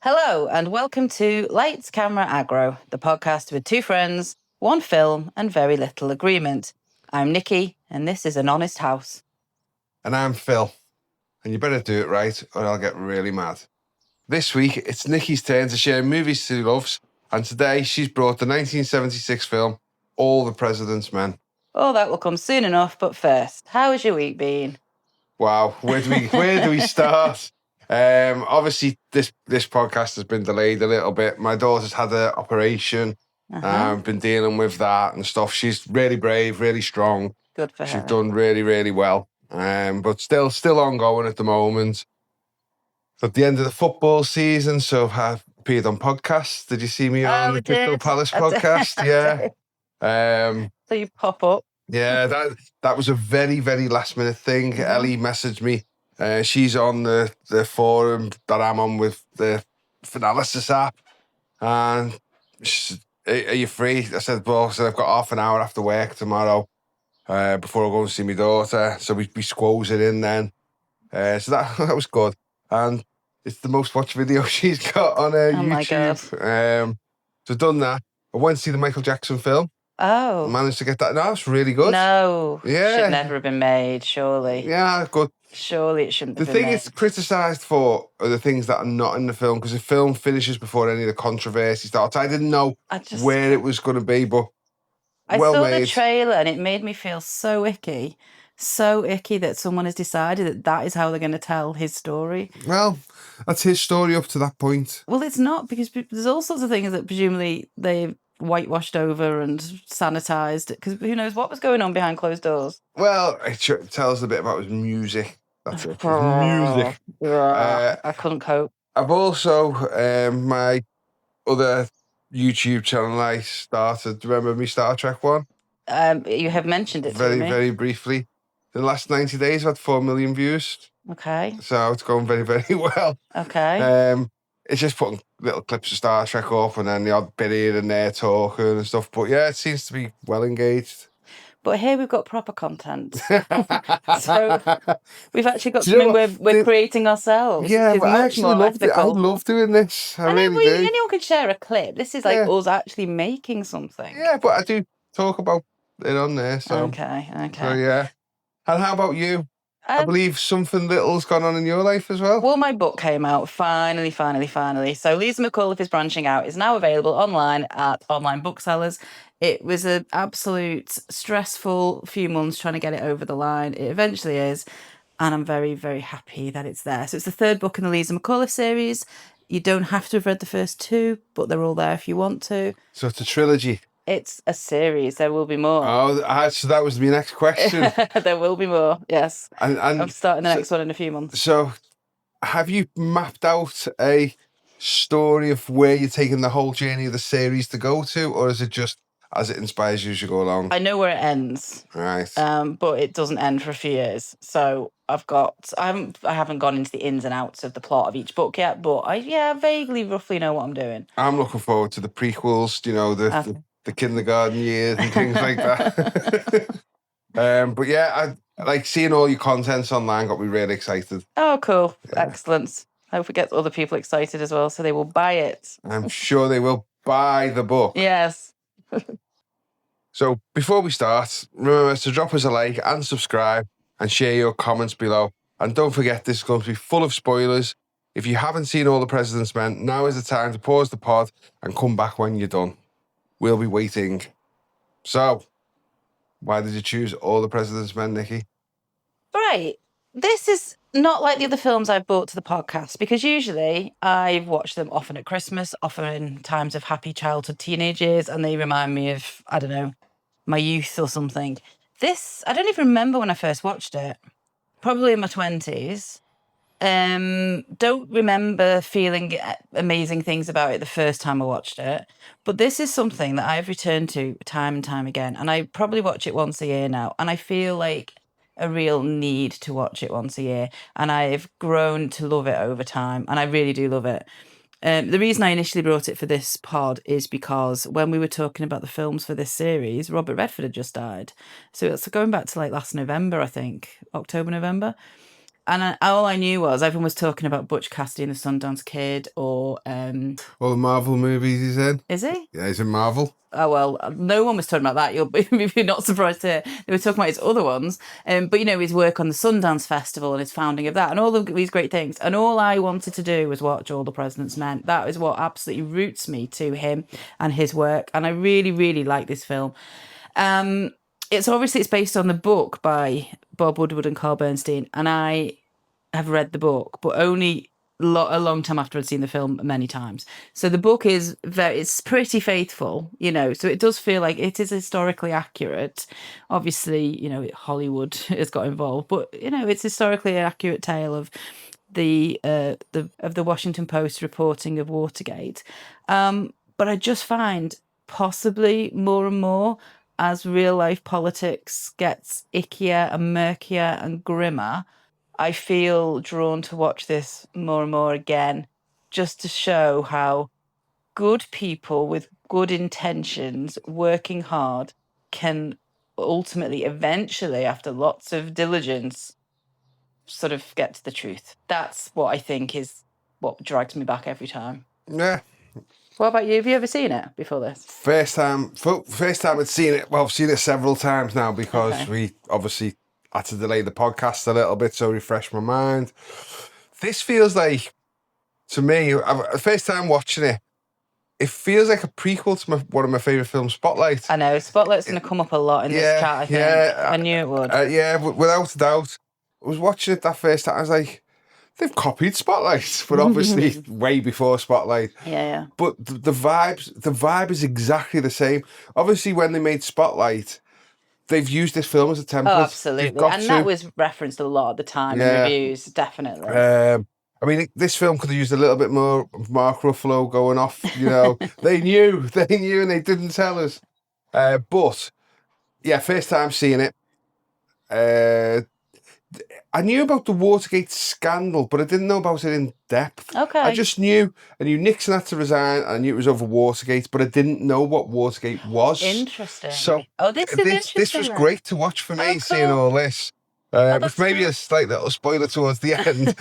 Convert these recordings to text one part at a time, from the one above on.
Hello, and welcome to Lights, Camera, Aggro, the podcast with two friends, one film, and very little agreement. I'm Nicky, and this is An Honest House. And I'm Phil. And you better do it right, or I'll get really mad. This week, it's Nicky's turn to share movies she loves, and today she's brought the 1976 film, All the President's Men. Oh, that will come soon enough, but first, how has your week been? Wow, where do we start? Obviously, this podcast has been delayed a little bit. My daughter's had an operation. Been dealing with that and stuff. She's really brave, really strong. Good for her. She's done really, really well. But still ongoing at the moment. At the end of the football season, so I've appeared on podcasts. Did you see me on the Crystal Palace podcast? Yeah. So you pop up. Yeah, that was a very, very last minute thing. Mm-hmm. Ellie messaged me. She's on the forum that I'm on with the Finalysis app. And she said, are you free? I said, well, I've got half an hour after work tomorrow before I go and see my daughter. So we squoze it in then. So that was good. And it's the most watched video she's got on her YouTube. My God. So I've done that. I went to see the Michael Jackson film. Oh. Managed to get that. No, it's really good. No. Yeah. Should never have been made, surely. Yeah, good. Surely it shouldn't have been made. The thing it's criticised for are the things that are not in the film, because the film finishes before any of the controversy starts. I didn't know where it was going to be, but I saw the trailer and it made me feel so icky. So icky that someone has decided that is how they're going to tell his story. Well, that's his story up to that point. Well, it's not, because there's all sorts of things that presumably they've whitewashed over and sanitised, because who knows what was going on behind closed doors. Well, it tells a bit about his music. That's it. His music. I couldn't cope. I've also, my other YouTube channel I started, do you remember me Star Trek one? You have mentioned it very, to me. very briefly. In the last 90 days, I've had 4 million views. Okay. So it's going very, very well. Okay. It's just putting little clips of Star Trek up and then the odd bit here and there talking and stuff. But yeah, it seems to be well engaged. But here we've got proper content. So we've actually got something we're creating ourselves. Yeah, but I actually loved it. I love doing this. I really do. Anyone can share a clip. This is like us actually making something. Yeah, but I do talk about it on there. So. Okay. So yeah. And how about you? I believe something little's gone on in your life as well. Well, my book came out finally. So Lisa McAuliffe is branching out. It's now available online at online booksellers. It was an absolute stressful few months trying to get it over the line. It eventually is. And I'm very, very happy that it's there. So it's the third book in the Lisa McAuliffe series. You don't have to have read the first two, but they're all there if you want to. So it's a trilogy. It's a series. There will be more. Oh, so that was my next question. There will be more, yes. And I'm starting the next one in a few months. So have you mapped out a story of where you're taking the whole journey of the series to go to, or is it just as it inspires you as you go along? I know where it ends. Right. But it doesn't end for a few years. So I haven't gone into the ins and outs of the plot of each book yet, but I vaguely, roughly know what I'm doing. I'm looking forward to the prequels, the kindergarten years and things like that. But yeah, I like seeing all your contents online got me really excited. Oh, cool. Yeah. Excellent. I hope it gets other people excited as well, so they will buy it. I'm sure they will buy the book. Yes. So before we start, remember to drop us a like and subscribe and share your comments below. And don't forget, this is going to be full of spoilers. If you haven't seen All the President's Men, now is the time to pause the pod and come back when you're done. We'll be waiting. So, why did you choose All the President's Men, Nicky? Right. This is not like the other films I've brought to the podcast, because usually I've watched them often at Christmas, often in times of happy childhood teenage years, and they remind me of, I don't know, my youth or something. This, I don't even remember when I first watched it. Probably in my 20s. Don't remember feeling amazing things about it the first time I watched it, but this is something that I've returned to time and time again, and I probably watch it once a year now, and I feel like a real need to watch it once a year, and I've grown to love it over time, and I really do love it. The reason I initially brought it for this pod is because when we were talking about the films for this series, Robert Redford had just died. So it's going back to like last November, I think, October, November. And all I knew was everyone was talking about Butch Cassidy and the Sundance Kid, or All the Marvel movies he's in. is he? Yeah, he's in Marvel. Oh, well, no one was talking about that. You're not surprised to hear. They were talking about his other ones. But, his work on the Sundance Festival and his founding of that and all of these great things. And all I wanted to do was watch All the President's Men. That is what absolutely roots me to him and his work. And I really, really like this film. It's based on the book by Bob Woodward and Carl Bernstein. And I have read the book, but only a long time after I'd seen the film many times. So the book is it's pretty faithful, so it does feel like it is historically accurate. Obviously, Hollywood has got involved, but it's historically an accurate tale of the Washington Post reporting of Watergate. But I just find possibly more and more as real life politics gets ickier and murkier and grimmer, I feel drawn to watch this more and more again, just to show how good people with good intentions, working hard, can ultimately, eventually, after lots of diligence, sort of get to the truth. That's what I think is what drags me back every time. Yeah. What about you? Have you ever seen it before this? First time I'd seen it. Well, I've seen it several times now because we obviously had to delay the podcast a little bit, so refresh my mind. This feels like, to me, the first time watching it, it feels like a prequel to one of my favourite films, Spotlight. I know, Spotlight's going to come up a lot in this chat, I think. Yeah, I knew it would. Without a doubt. I was watching it that first time, I was like, they've copied Spotlight, but obviously way before Spotlight. Yeah. But the vibe is exactly the same. Obviously, when they made Spotlight, they've used this film as a template. Oh, absolutely. That was referenced a lot at the time in reviews, definitely. I mean, this film could have used a little bit more of Mark Ruffalo going off, They knew, and they didn't tell us. But, yeah, first time seeing it. I knew about the Watergate scandal, but I didn't know about it in depth. Okay. I just knew Nixon had to resign. I knew it was over Watergate, but I didn't know what Watergate was. Interesting. So this was great to watch for me, seeing all this. With maybe a slight little spoiler towards the end.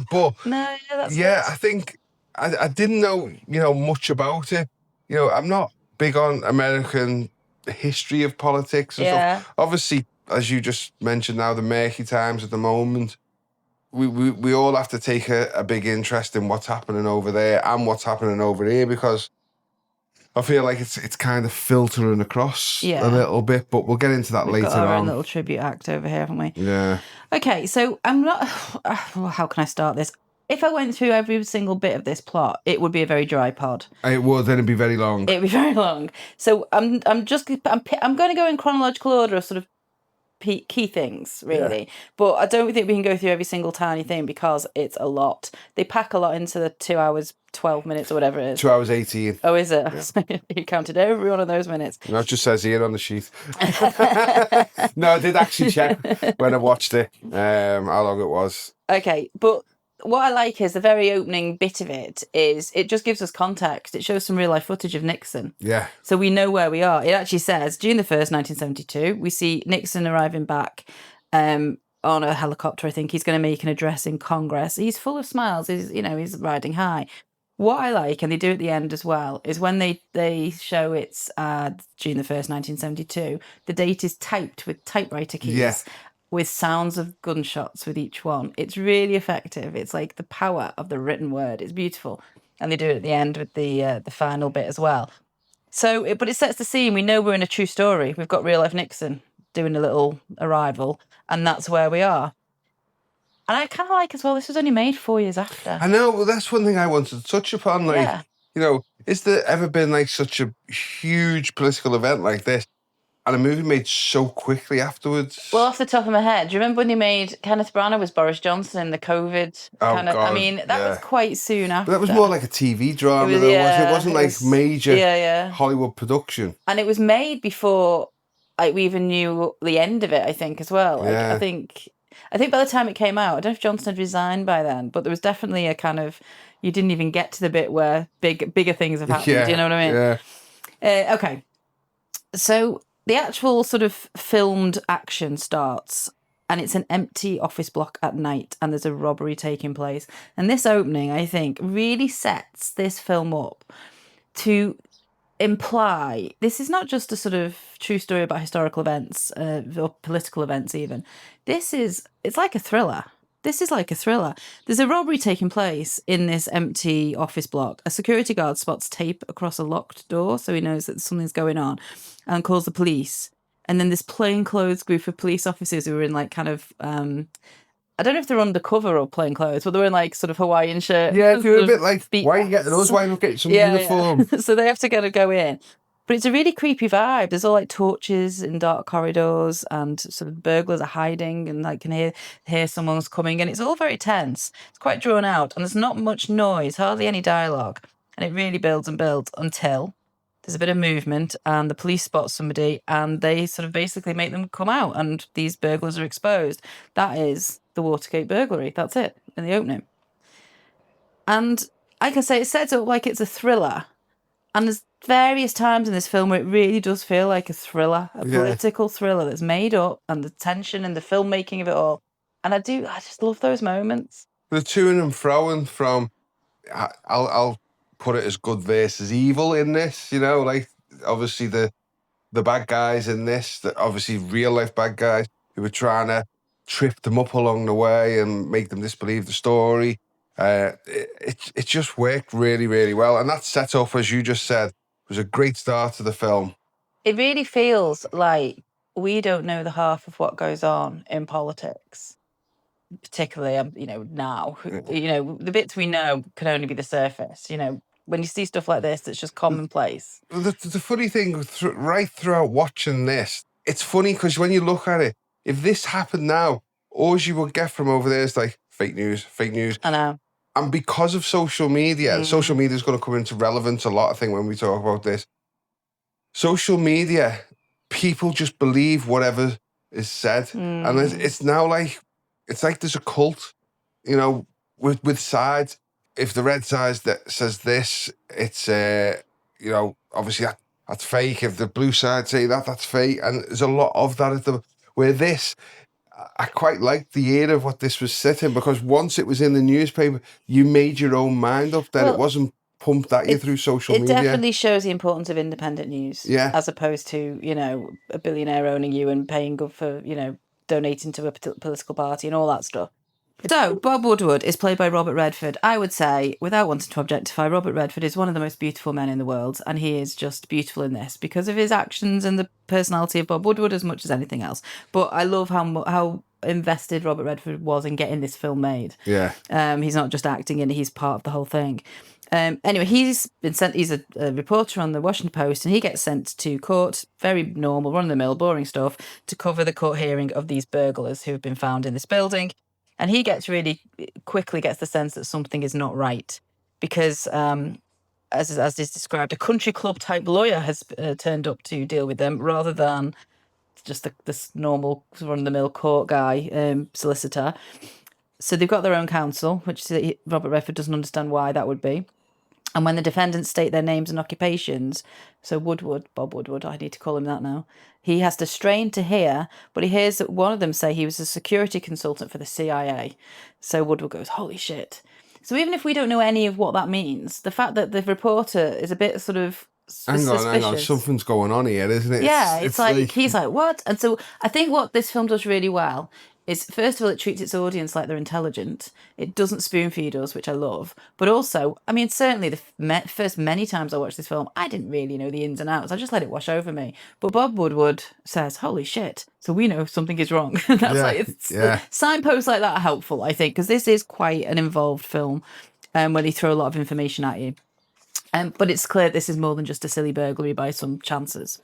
But no, that's I think I didn't know, much about it. I'm not big on American history of politics and stuff. Obviously, as you just mentioned now, the murky times at the moment, we all have to take a big interest in what's happening over there and what's happening over here, because I feel like it's kind of filtering across a little bit, but we'll get into that later on. We've got our own little tribute act over here, haven't we? Yeah. Okay, so I'm not... how can I start this? If I went through every single bit of this plot, it would be a very dry pod. It would, then it'd be very long. It'd be very long. So I'm going to go in chronological order of sort of key things, really. But I don't think we can go through every single tiny thing because it's a lot. They pack a lot into the 2 hours, 12 minutes or whatever it is. 2 hours 18. Oh, is it? Yeah. You counted every one of those minutes. No, it just says here on the sheet. No, I did actually check when I watched it how long it was. Okay, but what I like is the very opening bit of it is it just gives us context. It shows some real life footage of Nixon. Yeah. So we know where we are. It actually says, June the 1st, 1972, we see Nixon arriving back on a helicopter. I think he's going to make an address in Congress. He's full of smiles. He's riding high. What I like, and they do at the end as well, is when they show it's June the 1st, 1972, the date is typed with typewriter keys. With sounds of gunshots with each one. It's really effective. It's like the power of the written word. It's beautiful. And they do it at the end with the final bit as well. So, but it sets the scene. We know we're in a true story. We've got real life Nixon doing a little arrival, and that's where we are. And I kind of like as well, this was only made 4 years after. I know, well, that's one thing I wanted to touch upon. Is there ever been like such a huge political event like this? And a movie made so quickly afterwards. Well, off the top of my head, do you remember when they made Kenneth Branagh was Boris Johnson in the COVID kind of? I mean, that was quite soon after. But that was more like a TV drama, it wasn't like major Hollywood production. And it was made before we even knew the end of it, I think, as well. I think by the time it came out, I don't know if Johnson had resigned by then, but there was definitely a kind of, you didn't even get to the bit where bigger things have happened. Do you know what I mean? Yeah. Okay. So the actual sort of filmed action starts and it's an empty office block at night, and there's a robbery taking place. And this opening, I think, really sets this film up to imply this is not just a sort of true story about historical events or political events even. It's like a thriller. This is like a thriller. There's a robbery taking place in this empty office block. A security guard spots tape across a locked door, so he knows that something's going on, and calls the police. And then this plainclothes group of police officers who are in like kind of I don't know if they're undercover or plain clothes, but they're in like sort of Hawaiian shirts. Yeah, they're a bit like, why are you getting us? Why not get some uniform? Yeah. So they have to go in. But it's a really creepy vibe. There's all like torches in dark corridors, and sort of burglars are hiding, and like can hear someone's coming, and it's all very tense. It's quite drawn out, and there's not much noise, hardly any dialogue, and it really builds and builds until there's a bit of movement, and the police spot somebody, and they sort of basically make them come out, and these burglars are exposed. That is the Watergate burglary. That's it in the opening. And like I say, it sets up like it's a thriller. And there's various times in this film where it really does feel like a thriller, a political thriller that's made up, and the tension and the filmmaking of it all. And I just love those moments. The to and froing from, I'll put it as good versus evil in this, you know, like obviously the bad guys in this, obviously real life bad guys who were trying to trip them up along the way and make them disbelieve the story. It just worked really, really well. And that set up, as you just said, was a great start to the film. It really feels like we don't know the half of what goes on in politics, particularly, now. The bits we know can only be the surface. When you see stuff like this, it's just commonplace. The funny thing, right throughout watching this, it's funny because when you look at it, if this happened now, all you would get from over there is like fake news. I know. And because of social media, social media is going to come into relevance a lot, I think, when we talk about this. Social media, people just believe whatever is said. And it's now like, it's like there's a cult, with sides. If the red side that says this, it's, obviously that's fake. If the blue side say that, that's fake. And there's a lot of that where this, I quite liked the era of what this was set in, because once it was in the newspaper, you made your own mind up. Then it wasn't pumped at you through social media. It definitely shows the importance of independent news, as opposed to a billionaire owning you and paying good for donating to a political party and all that stuff. So, Bob Woodward is played by Robert Redford. I would say, without wanting to objectify, Robert Redford is one of the most beautiful men in the world, and he is just beautiful in this because of his actions and the personality of Bob Woodward as much as anything else. But I love how invested Robert Redford was in getting this film made. Yeah. He's not just acting in it, he's part of the whole thing. Anyway, he's a reporter on the Washington Post, and he gets sent to court, very normal, run-of-the-mill, boring stuff, to cover the court hearing of these burglars who have been found in this building. And he really quickly gets the sense that something is not right because, as is described, a country club type lawyer has turned up to deal with them rather than just this normal run-of-the-mill court guy, solicitor. So they've got their own counsel, which Robert Redford doesn't understand why that would be. And when the defendants state their names and occupations, so Bob Woodward, I need to call him that now, he has to strain to hear, but he hears that one of them say he was a security consultant for the CIA. So Woodward goes, holy shit. So even if we don't know any of what that means, the fact that the reporter is a bit sort of suspicious. Hang on, something's going on here, isn't it? Yeah, it's like, he's like, what? And so I think what this film does really well is, first of all, it treats its audience like they're intelligent. It doesn't spoon feed us, which I love. But also, I mean, certainly the first many times I watched this film, I didn't really know the ins and outs. I just let it wash over me. But Bob Woodward says, holy shit. So we know something is wrong. Signposts like that are helpful, I think, because this is quite an involved film where they throw a lot of information at you. But it's clear this is more than just a silly burglary by some chances.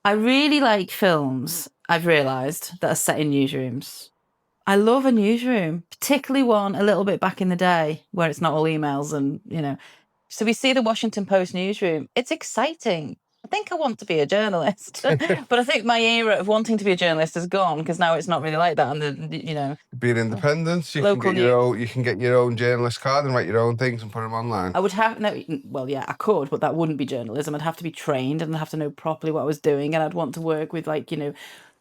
I really like films, I've realised, that are set in newsrooms. I love a newsroom, particularly one a little bit back in the day where it's not all emails and, So we see the Washington Post newsroom. It's exciting. I think I want to be a journalist. But I think my era of wanting to be a journalist is gone because now it's not really like that. And, being independent, you can get your own journalist card and write your own things and put them online. I would have, I could, but that wouldn't be journalism. I'd have to be trained and I'd have to know properly what I was doing. And I'd want to work with,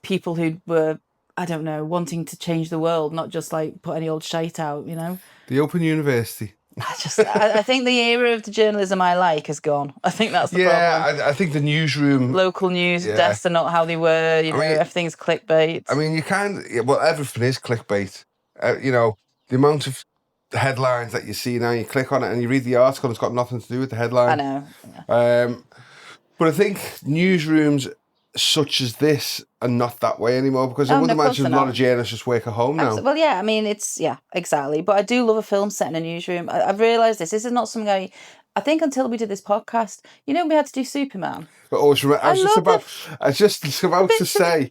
people who were I don't know, wanting to change the world, not just like put any old shite out, you know? The Open University. I think the era of the journalism I like has gone. I think that's the problem. Yeah, I think the newsroom... Local news desks are not how they were, you know, everything's clickbait. I mean, well, everything is clickbait. You know, the amount of headlines that you see now, you click on it and you read the article, it's got nothing to do with the headline. I know. Yeah. But I think newsrooms such as this are not that way anymore, because I would imagine a lot of journalists just work at home now. Well, yeah, I mean, exactly. But I do love a film set in a newsroom. I've realised this. This is not something I think until we did this podcast, you know, we had to do Superman. But I was just about to say,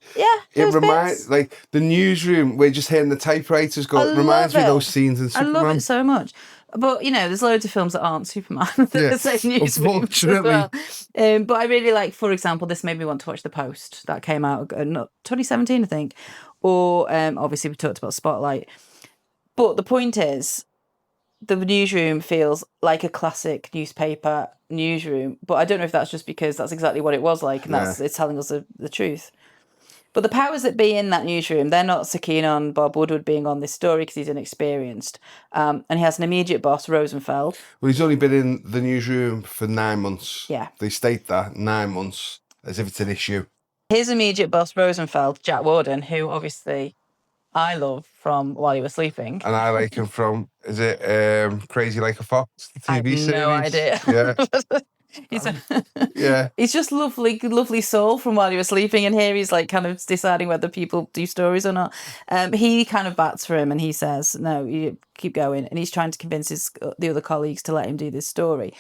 it reminds, like, the newsroom, we're just hearing the typewriters go, it reminds me of those scenes in Superman. I love it so much. But, you know, there's loads of films that aren't Superman. Unfortunately. But I really like, for example, this made me want to watch The Post. That came out in 2017, I think. Or, obviously, we talked about Spotlight. But the point is, the newsroom feels like a classic newspaper newsroom. But I don't know if that's just because that's exactly what it was like, and it's telling us the truth. But the powers that be in that newsroom, they're not so keen on Bob Woodward being on this story because he's inexperienced. And he has an immediate boss, Rosenfeld. Well, he's only been in the newsroom for 9 months. Yeah. They state that, 9 months, as if it's an issue. His immediate boss, Rosenfeld, Jack Warden, who obviously I love from While You Were Sleeping. And I like him from, is it Crazy Like a Fox, the TV series? No idea. Yeah. He's just lovely soul from While You Were Sleeping, and here he's like kind of deciding whether people do stories or not. He kind of bats for him and he says, no, you keep going, and he's trying to convince the other colleagues to let him do this story.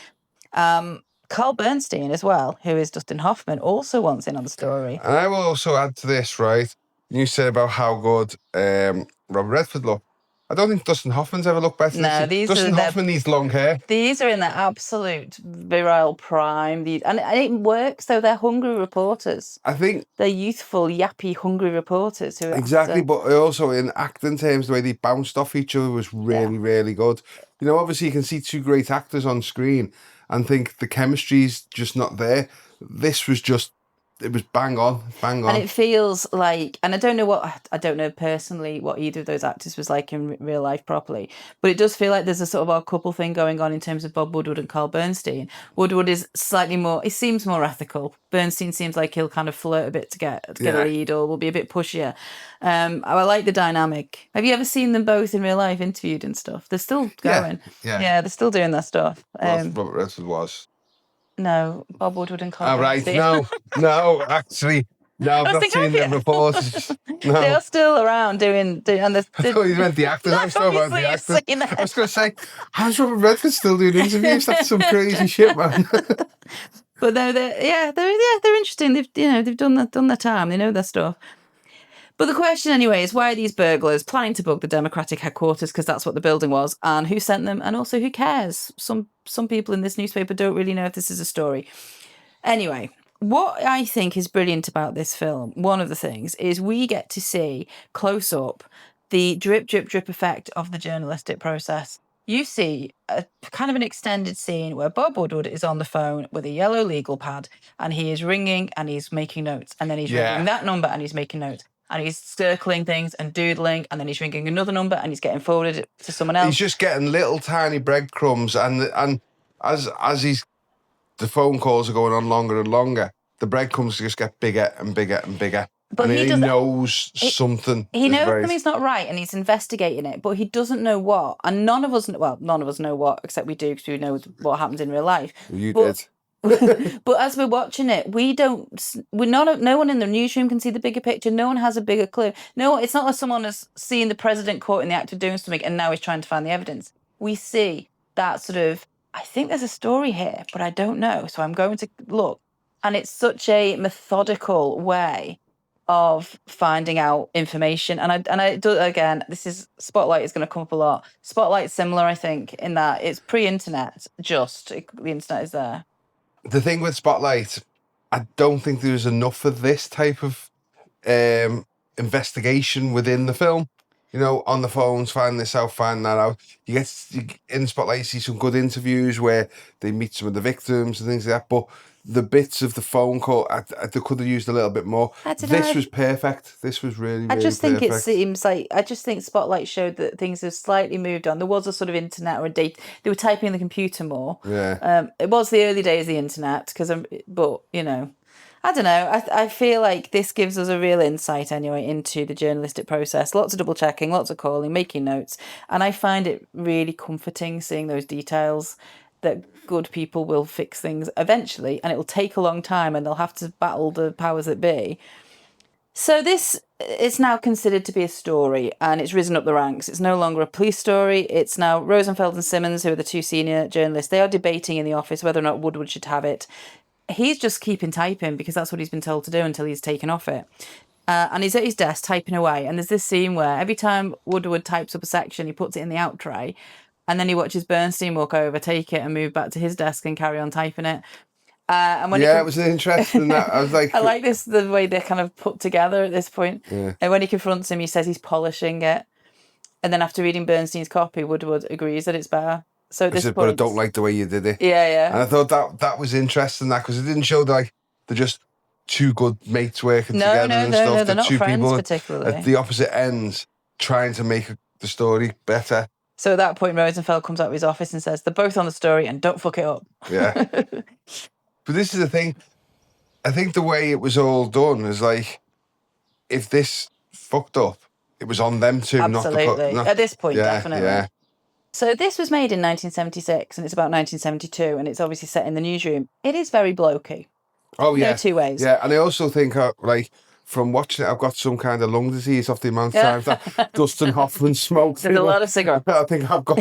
Carl Bernstein as well, who is Dustin Hoffman, also wants in on the story. And I will also add to this, right? You said about how good Robert Redford looked. I don't think Dustin Hoffman's ever looked better. No, Dustin Hoffman needs long hair. These are in their absolute virile prime. And it works, though. They're hungry reporters. I think... They're youthful, yappy, hungry reporters. Exactly, but also in acting terms, the way they bounced off each other was really, really good. You know, obviously you can see two great actors on screen and think the chemistry's just not there. This was just... It was bang on. And it feels like, and I don't know personally what either of those actors was like in real life properly, but it does feel like there's a sort of odd couple thing going on in terms of Bob Woodward and Carl Bernstein. Woodward is slightly more, he seems more ethical. Bernstein seems like he'll kind of flirt a bit to get a lead, or will be a bit pushier. I like the dynamic. Have you ever seen them both in real life interviewed and stuff? They're still going. Yeah, they're still doing their stuff. Robert Redford was. No, Bob Woodward and Carl Bernstein. No, actually, no, I've not seen them before. No. They are still around doing and I thought you meant the actors. I'm still about the actors. I was going to say, how's Robert Redford still doing interviews? That's some crazy shit, man. But no, they're interesting. They've done their time. They know their stuff. But the question anyway is, why are these burglars planning to bug the Democratic headquarters, because that's what the building was, and who sent them, and also who cares? Some people in this newspaper don't really know if this is a story. Anyway, what I think is brilliant about this film, one of the things, is we get to see close up the drip, drip, drip effect of the journalistic process. You see a kind of an extended scene where Bob Woodward is on the phone with a yellow legal pad, and he is ringing and he's making notes, and then he's ringing that number and he's making notes. And he's circling things and doodling, and then he's ringing another number and he's getting forwarded to someone else. He's just getting little tiny breadcrumbs, and as the phone calls are going on longer and longer, the breadcrumbs just get bigger and bigger and bigger. But he knows something. He knows something's not right, and he's investigating it, but he doesn't know what. And none of us know what, except we do, because we know what happens in real life. You did. But as we're watching it, no one in the newsroom can see the bigger picture. No one has a bigger clue. No, it's not like someone has seen the president caught in the act of doing something and now he's trying to find the evidence. We see that sort of, I think there's a story here, but I don't know. So I'm going to look. And it's such a methodical way of finding out information. And I do, again, Spotlight is going to come up a lot. Spotlight's similar, I think, in that it's pre-internet, the internet is there. The thing with Spotlight, I don't think there was enough of this type of investigation within the film. on the phones, finding this out, finding that out. In the Spotlight, you see some good interviews where they meet some of the victims and things like that. But the bits of the phone call, they could have used a little bit more. I don't This know. was perfect. This was really, really I just think perfect. it seems like, I just think Spotlight showed that things have slightly moved on. There was a sort of internet or a date. They were typing on the computer more. Yeah. It was the early days of the internet, but I don't know. I feel like this gives us a real insight anyway into the journalistic process. Lots of double checking, lots of calling, making notes. And I find it really comforting seeing those details, that good people will fix things eventually, and it will take a long time and they'll have to battle the powers that be. So this is now considered to be a story, and it's risen up the ranks. It's no longer a police story. It's now Rosenfeld and Simmons, who are the two senior journalists. They are debating in the office whether or not Woodward should have it. He's just keeping typing because that's what he's been told to do until he's taken off it. And he's at his desk typing away. And there's this scene where every time Woodward types up a section, he puts it in the out tray. And then he watches Bernstein walk over, take it, and move back to his desk and carry on typing it. And when it was interesting. That I was like, I like the way they're kind of put together at this point. Yeah. And when he confronts him, he says he's polishing it. And then after reading Bernstein's copy, Woodward agrees that it's better. So at this point, but I don't like the way you did it. Yeah. And I thought that was interesting, that because it didn't show that they're just two good mates working together and stuff. No, they're not two friends people particularly. at the opposite ends trying to make the story better. So at that point, Rosenfeld comes out of his office and says, they're both on the story and don't fuck it up. Yeah. But this is the thing. I think the way it was all done is like, if this fucked up, it was on them two. Absolutely. At this point, definitely. Yeah. So this was made in 1976 and it's about 1972 and it's obviously set in the newsroom. It is very blokey. Oh, yeah. No two ways. Yeah, and I also think, from watching it, I've got some kind of lung disease off the amount of times that Dustin Hoffman smokes. There's a lot of cigarettes. I think I've got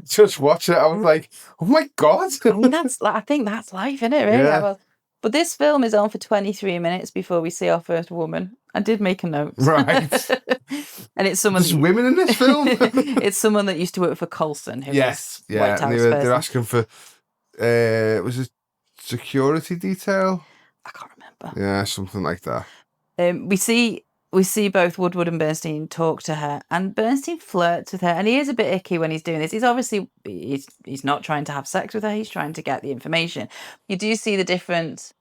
just watching it. I was like, oh my God. I mean, I think that's life, isn't it? Really? Yeah. But this film is on for 23 minutes before we see our first woman. I did make a note. Right. And it's someone. There's women in this film. It's someone that used to work for Coulson. Who Yes. was Yeah. White And House they're asking for, was it security detail? I can't remember. Yeah, something like that. We see both Woodward and Bernstein talk to her, and Bernstein flirts with her, and he is a bit icky when he's doing this. He's obviously he's not trying to have sex with her. He's trying to get the information. You do see the different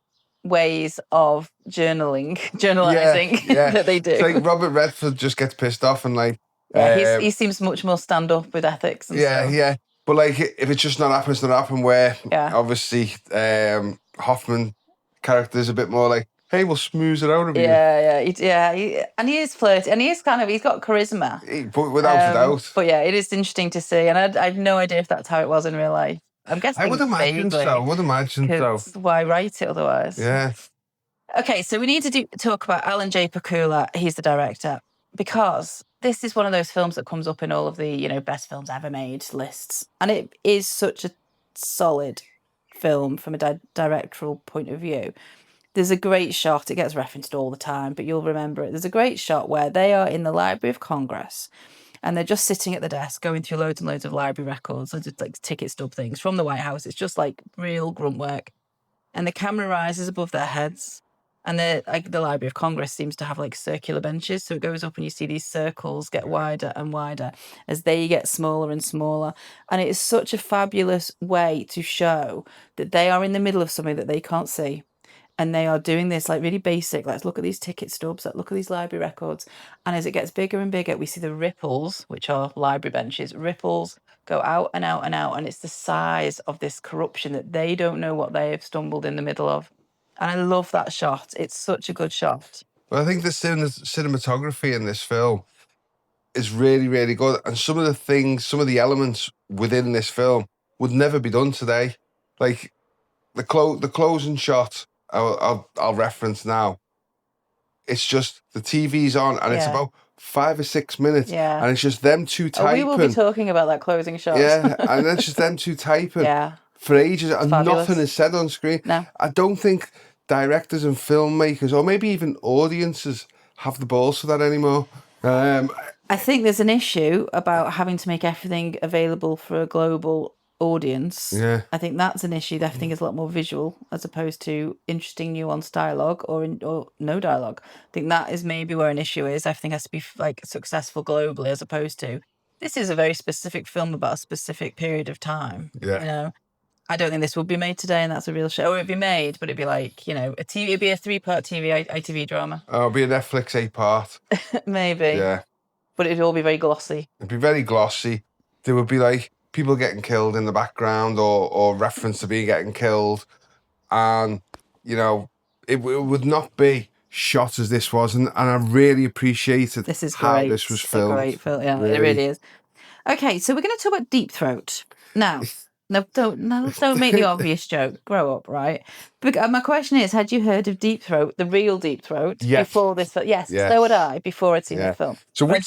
ways of journalizing that they do. It's like Robert Redford just gets pissed off and like. Yeah, he seems much more stand up with ethics. And stuff. Yeah. But like, if it's just not happening, it's not happening. Where obviously Hoffman character is a bit more like, hey, we'll smooth it out a bit. Yeah. And he is flirty, and he's got charisma. But without a doubt. But yeah, it is interesting to see, and I have no idea if that's how it was in real life. I'm guessing. I would imagine so. Why write it otherwise? Yeah. Okay, so we need to talk about Alan J Pakula. He's the director, because this is one of those films that comes up in all of the best films ever made lists, and it is such a solid film from a directorial point of view. There's a great shot, it gets referenced all the time, but you'll remember it. There's a great shot where they are in the Library of Congress and they're just sitting at the desk going through loads and loads of library records, and just like ticket stub things from the White House. It's just like real grunt work. And the camera rises above their heads, and the Library of Congress seems to have like circular benches, so it goes up and you see these circles get wider and wider as they get smaller and smaller. And it is such a fabulous way to show that they are in the middle of something that they can't see. And they are doing this like really basic, let's look at these ticket stubs, let's look at these library records. And as it gets bigger and bigger, we see the ripples, which are library benches, ripples go out and out and out. And it's the size of this corruption that they don't know what they have stumbled in the middle of. And I love that shot. It's such a good shot. Well, I think the cinematography in this film is really, really good. And some of the elements within this film would never be done today. Like the closing shot, I'll reference now. It's just the TV's on and it's about 5 or 6 minutes. Yeah. And it's just them two typing. We will be talking about that closing shot. Yeah. And then it's just them two typing for ages and nothing is said on screen. No. I don't think directors and filmmakers, or maybe even audiences, have the balls for that anymore. I think there's an issue about having to make everything available for a global audience. Yeah. I think that's an issue that I think is a lot more visual as opposed to interesting, nuanced dialogue or no dialogue. I think that is maybe where an issue is. I think it has to be like successful globally as opposed to this is a very specific film about a specific period of time. Yeah. You know, I don't think this would be made today, and that's a real show. Or it'd be made, but it'd be like, you know, it'd be a 3-part ITV drama. Oh, it'll be a Netflix 8-part. Maybe. Yeah. But it'd all be very glossy. It'd be very glossy. There would be like people getting killed in the background or reference to being getting killed. And, you know, it would not be shot as this was. And I really appreciated This is how great. this was filmed. A great film. Yeah, it really is. Okay, so we're going to talk about Deep Throat. Now, don't make the obvious joke. Grow up, right? But my question is, had you heard of Deep Throat, the real Deep Throat, before this film? Yes, so would I, before I'd seen the film. So I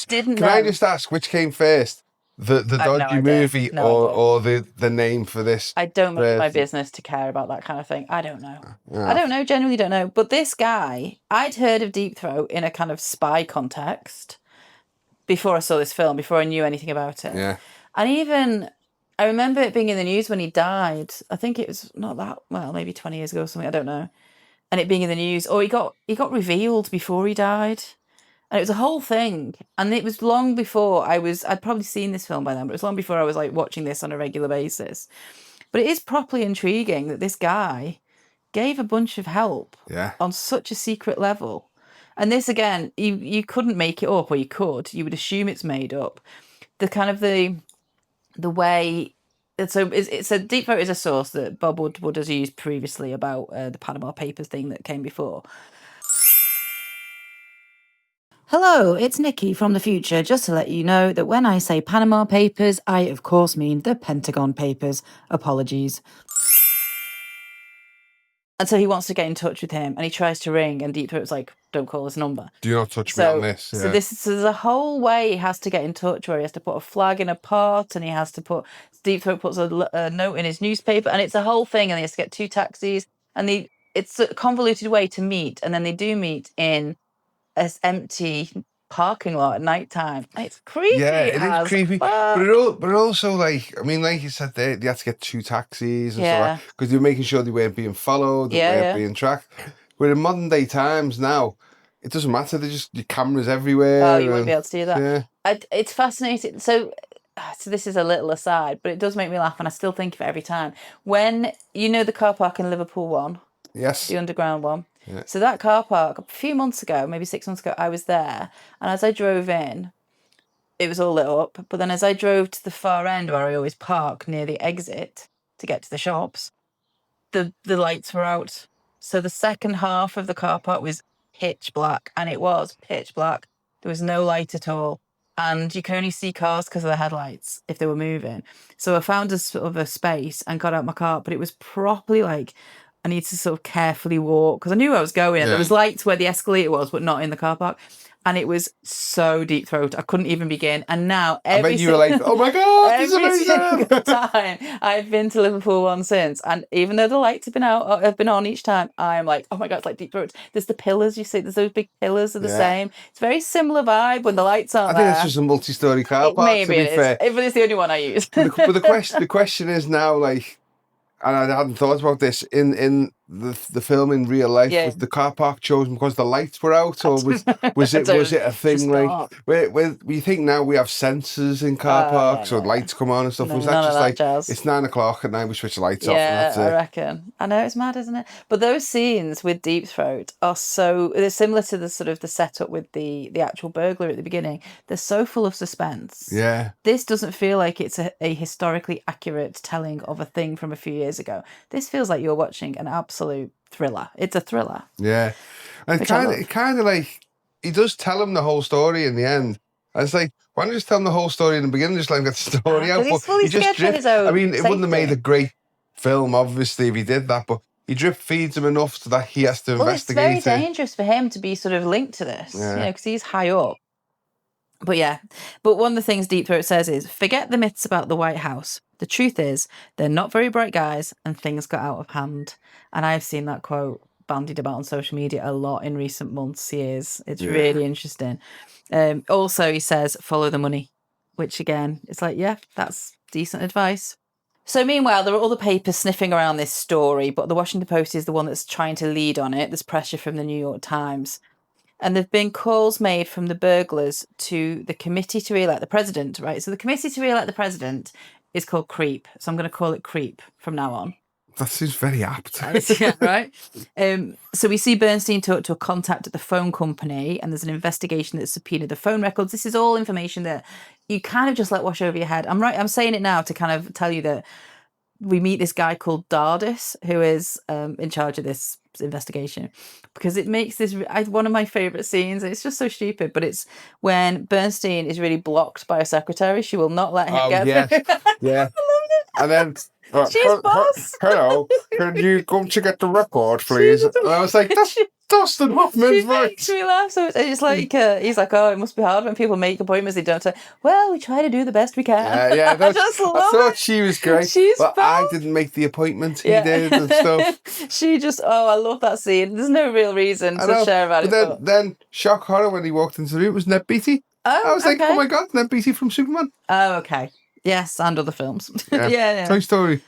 just ask, which came first? The dodgy movie or the name for this? I don't make it my business to care about that kind of thing. I don't know. I don't know, genuinely don't know. But this guy, I'd heard of Deep Throat in a kind of spy context before I saw this film, before I knew anything about it. Yeah. And even, I remember it being in the news when he died. I think it was not that, well, maybe 20 years ago or something, I don't know. And it being in the news, or he got revealed before he died. And it was a whole thing. And it was long before I'd probably seen this film by then, but it was long before I was like watching this on a regular basis. But it is properly intriguing that this guy gave a bunch of help on such a secret level. And this, again, you couldn't make it up, or you could. You would assume it's made up. The kind of the way... So it's a Deep Throat is a source that Bob Woodward has used previously about the Panama Papers thing that came before. Hello, it's Nicky from the future, just to let you know that when I say Panama Papers, I of course mean the Pentagon Papers. Apologies. And so he wants to get in touch with him, and he tries to ring, and Deep Throat's like, don't call this number. Do not touch me on this. Yeah. So there's a whole way he has to get in touch where he has to put a flag in a pot, and he has to put, Deep Throat puts a note in his newspaper, and it's a whole thing, and he has to get 2 taxis, and it's a convoluted way to meet, and then they do meet in an empty parking lot at night time. It's creepy. Yeah, it is creepy. But also, like, I mean, like you said, they had to get 2 taxis and stuff because they were making sure they weren't being followed, they weren't being tracked. Where in modern day times now, it doesn't matter. They just, your cameras everywhere. Oh, you won't be able to do that. Yeah. It's fascinating. So this is a little aside, but it does make me laugh, and I still think of it every time. When, you know, the car park in Liverpool 1? Yes. The underground one. Yeah. So that car park, a few months ago, maybe 6 months ago, I was there, and as I drove in, it was all lit up. But then as I drove to the far end where I always park near the exit to get to the shops, the lights were out. So the second half of the car park was pitch black, and it was pitch black. There was no light at all. And you can only see cars because of the headlights if they were moving. So I found a sort of a space and got out my car, but it was properly like, I need to sort of carefully walk because I knew where I was going. There was lights where the escalator was, but not in the car park. And it was so Deep Throat. I couldn't even begin. And now I bet you were like, oh my God, this is amazing. Every time I've been to Liverpool 1 since. And even though the lights have been on each time, I'm like, oh my God, it's like Deep Throat. There's the pillars, you see, there's those big pillars are the same. It's a very similar vibe when the lights aren't there. I think it's just a multi-story car park, maybe to be fair. But it's the only one I use. But the question is now, like, and I hadn't thought about this, in the film in real life, was the car park chosen because the lights were out, or was it a thing like where you think now we have sensors in car parks or lights come on and stuff? Was that just like jazz. It's 9 o'clock at night, we switch the lights off? Yeah, and that's I reckon. I know, it's mad, isn't it? But those scenes with Deep Throat are they're similar to the sort of the setup with the actual burglar at the beginning. They're so full of suspense. Yeah. This doesn't feel like it's a historically accurate telling of a thing from a few years ago. This feels like you're watching an absolute thriller. It's a thriller. Yeah. And it kind of like, he does tell him the whole story in the end. And it's like, why don't you just tell him the whole story in the beginning, just let him get the story out? He's fully scared for his own I mean, it wouldn't have made safety. a great film, obviously, if he did that, but he drip feeds him enough so that he has to investigate it. It's very dangerous for him to be sort of linked to this, you know, because he's high up. But yeah, but one of the things Deep Throat says is, forget the myths about the White House. The truth is, they're not very bright guys and things got out of hand. And I've seen that quote bandied about on social media a lot in recent months, years. It's really interesting. Also, he says, follow the money, which again, it's like, yeah, that's decent advice. So meanwhile, there are other papers sniffing around this story, but the Washington Post is the one that's trying to lead on it. There's pressure from the New York Times. And there've been calls made from the burglars to the committee to re-elect the president, right? So the committee to re-elect the president is called CREEP. So I'm going to call it CREEP from now on. That seems very apt. Yeah, right. So we see Bernstein talk to a contact at the phone company, and there's an investigation that subpoenaed the phone records. This is all information that you kind of just let wash over your head. I'm saying it now to kind of tell you that we meet this guy called Dardis, who is in charge of this investigation, because it makes this one of my favourite scenes. It's just so stupid, but it's when Bernstein is really blocked by a secretary. She will not let him get through. Yeah. And then She's boss. Hello, can you come to get the record, please? And I was like, that's Dustin Hoffman's She voice. makes me laugh. So it's like he's like, oh, it must be hard when people make appointments. They don't say, well, we try to do the best we can. Yeah. I just love I thought it. she was great. She's but I boss. didn't make the appointment. He did and stuff. She just, I love that scene. There's no real reason to share about it. But then shock horror when he walked into the room, it was Ned Beatty. I was like, oh my God, Ned Beatty from Superman. Oh, okay. Yes, and other films. Yeah. Toy Story.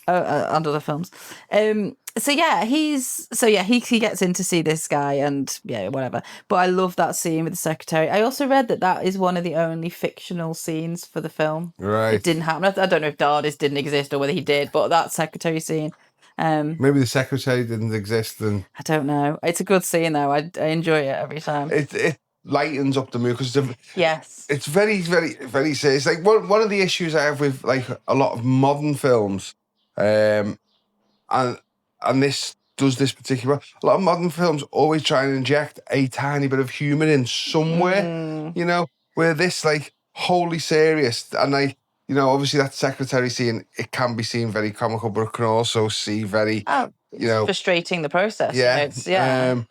And other films. He gets in to see this guy and whatever. But I love that scene with the secretary. I also read that is one of the only fictional scenes for the film. Right. It didn't happen. I don't know if Dardis didn't exist or whether he did, but that secretary scene. Maybe the secretary didn't exist. And I don't know. It's a good scene though. I enjoy it every time. It lightens up the mood because yes, it's very, very, very serious. Like one of the issues I have with like a lot of modern films. And this does this particular. A lot of modern films always try and inject a tiny bit of humour in somewhere, where this like wholly serious and like obviously that secretary scene, it can be seen very comical, but it can also see very frustrating the process. Yeah,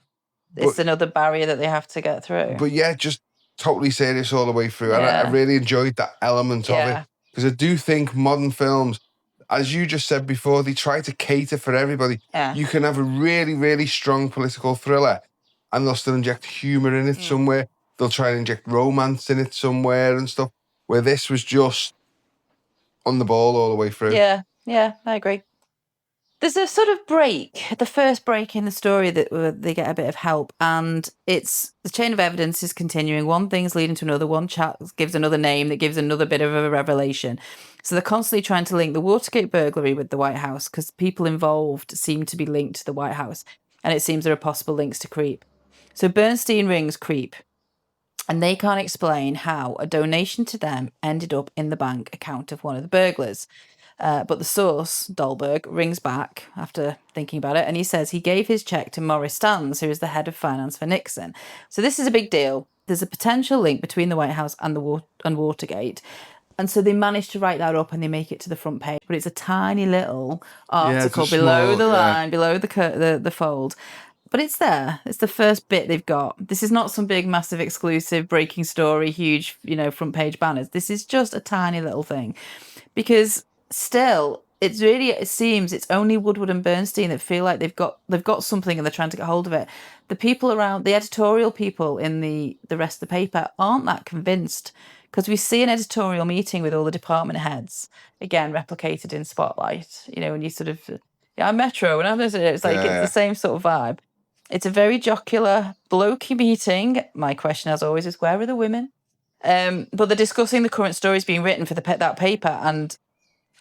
it's another barrier that they have to get through. But just totally serious all the way through, and I really enjoyed that element of it because I do think modern films, as you just said before, they try to cater for everybody. Yeah. You can have a really, really strong political thriller and they'll still inject humour in it somewhere. They'll try and inject romance in it somewhere and stuff, where this was just on the ball all the way through. Yeah, I agree. There's a sort of break, the first break in the story that they get a bit of help, and it's the chain of evidence is continuing. One thing's leading to another. One chat gives another name that gives another bit of a revelation. So they're constantly trying to link the Watergate burglary with the White House because people involved seem to be linked to the White House, and it seems there are possible links to CREEP. So Bernstein rings CREEP, and they can't explain how a donation to them ended up in the bank account of one of the burglars. But the source, Dahlberg, rings back after thinking about it, and he says he gave his check to Morris Stans, who is the head of finance for Nixon. So this is a big deal. There's a potential link between the White House and Watergate. And so they managed to write that up and they make it to the front page. But it's a tiny little article below the line, below the fold. But it's there. It's the first bit they've got. This is not some big, massive, exclusive, breaking story, huge, front page banners. This is just a tiny little thing. Because still, it seems it's only Woodward and Bernstein that feel like they've got something and they're trying to get hold of it. The people around, the editorial people in the rest of the paper aren't that convinced, because we see an editorial meeting with all the department heads, again replicated in Spotlight. When you sort of Metro, and it's like it's the same sort of vibe. It's a very jocular, blokey meeting. My question, as always, is where are the women? But they're discussing the current stories being written for that paper, and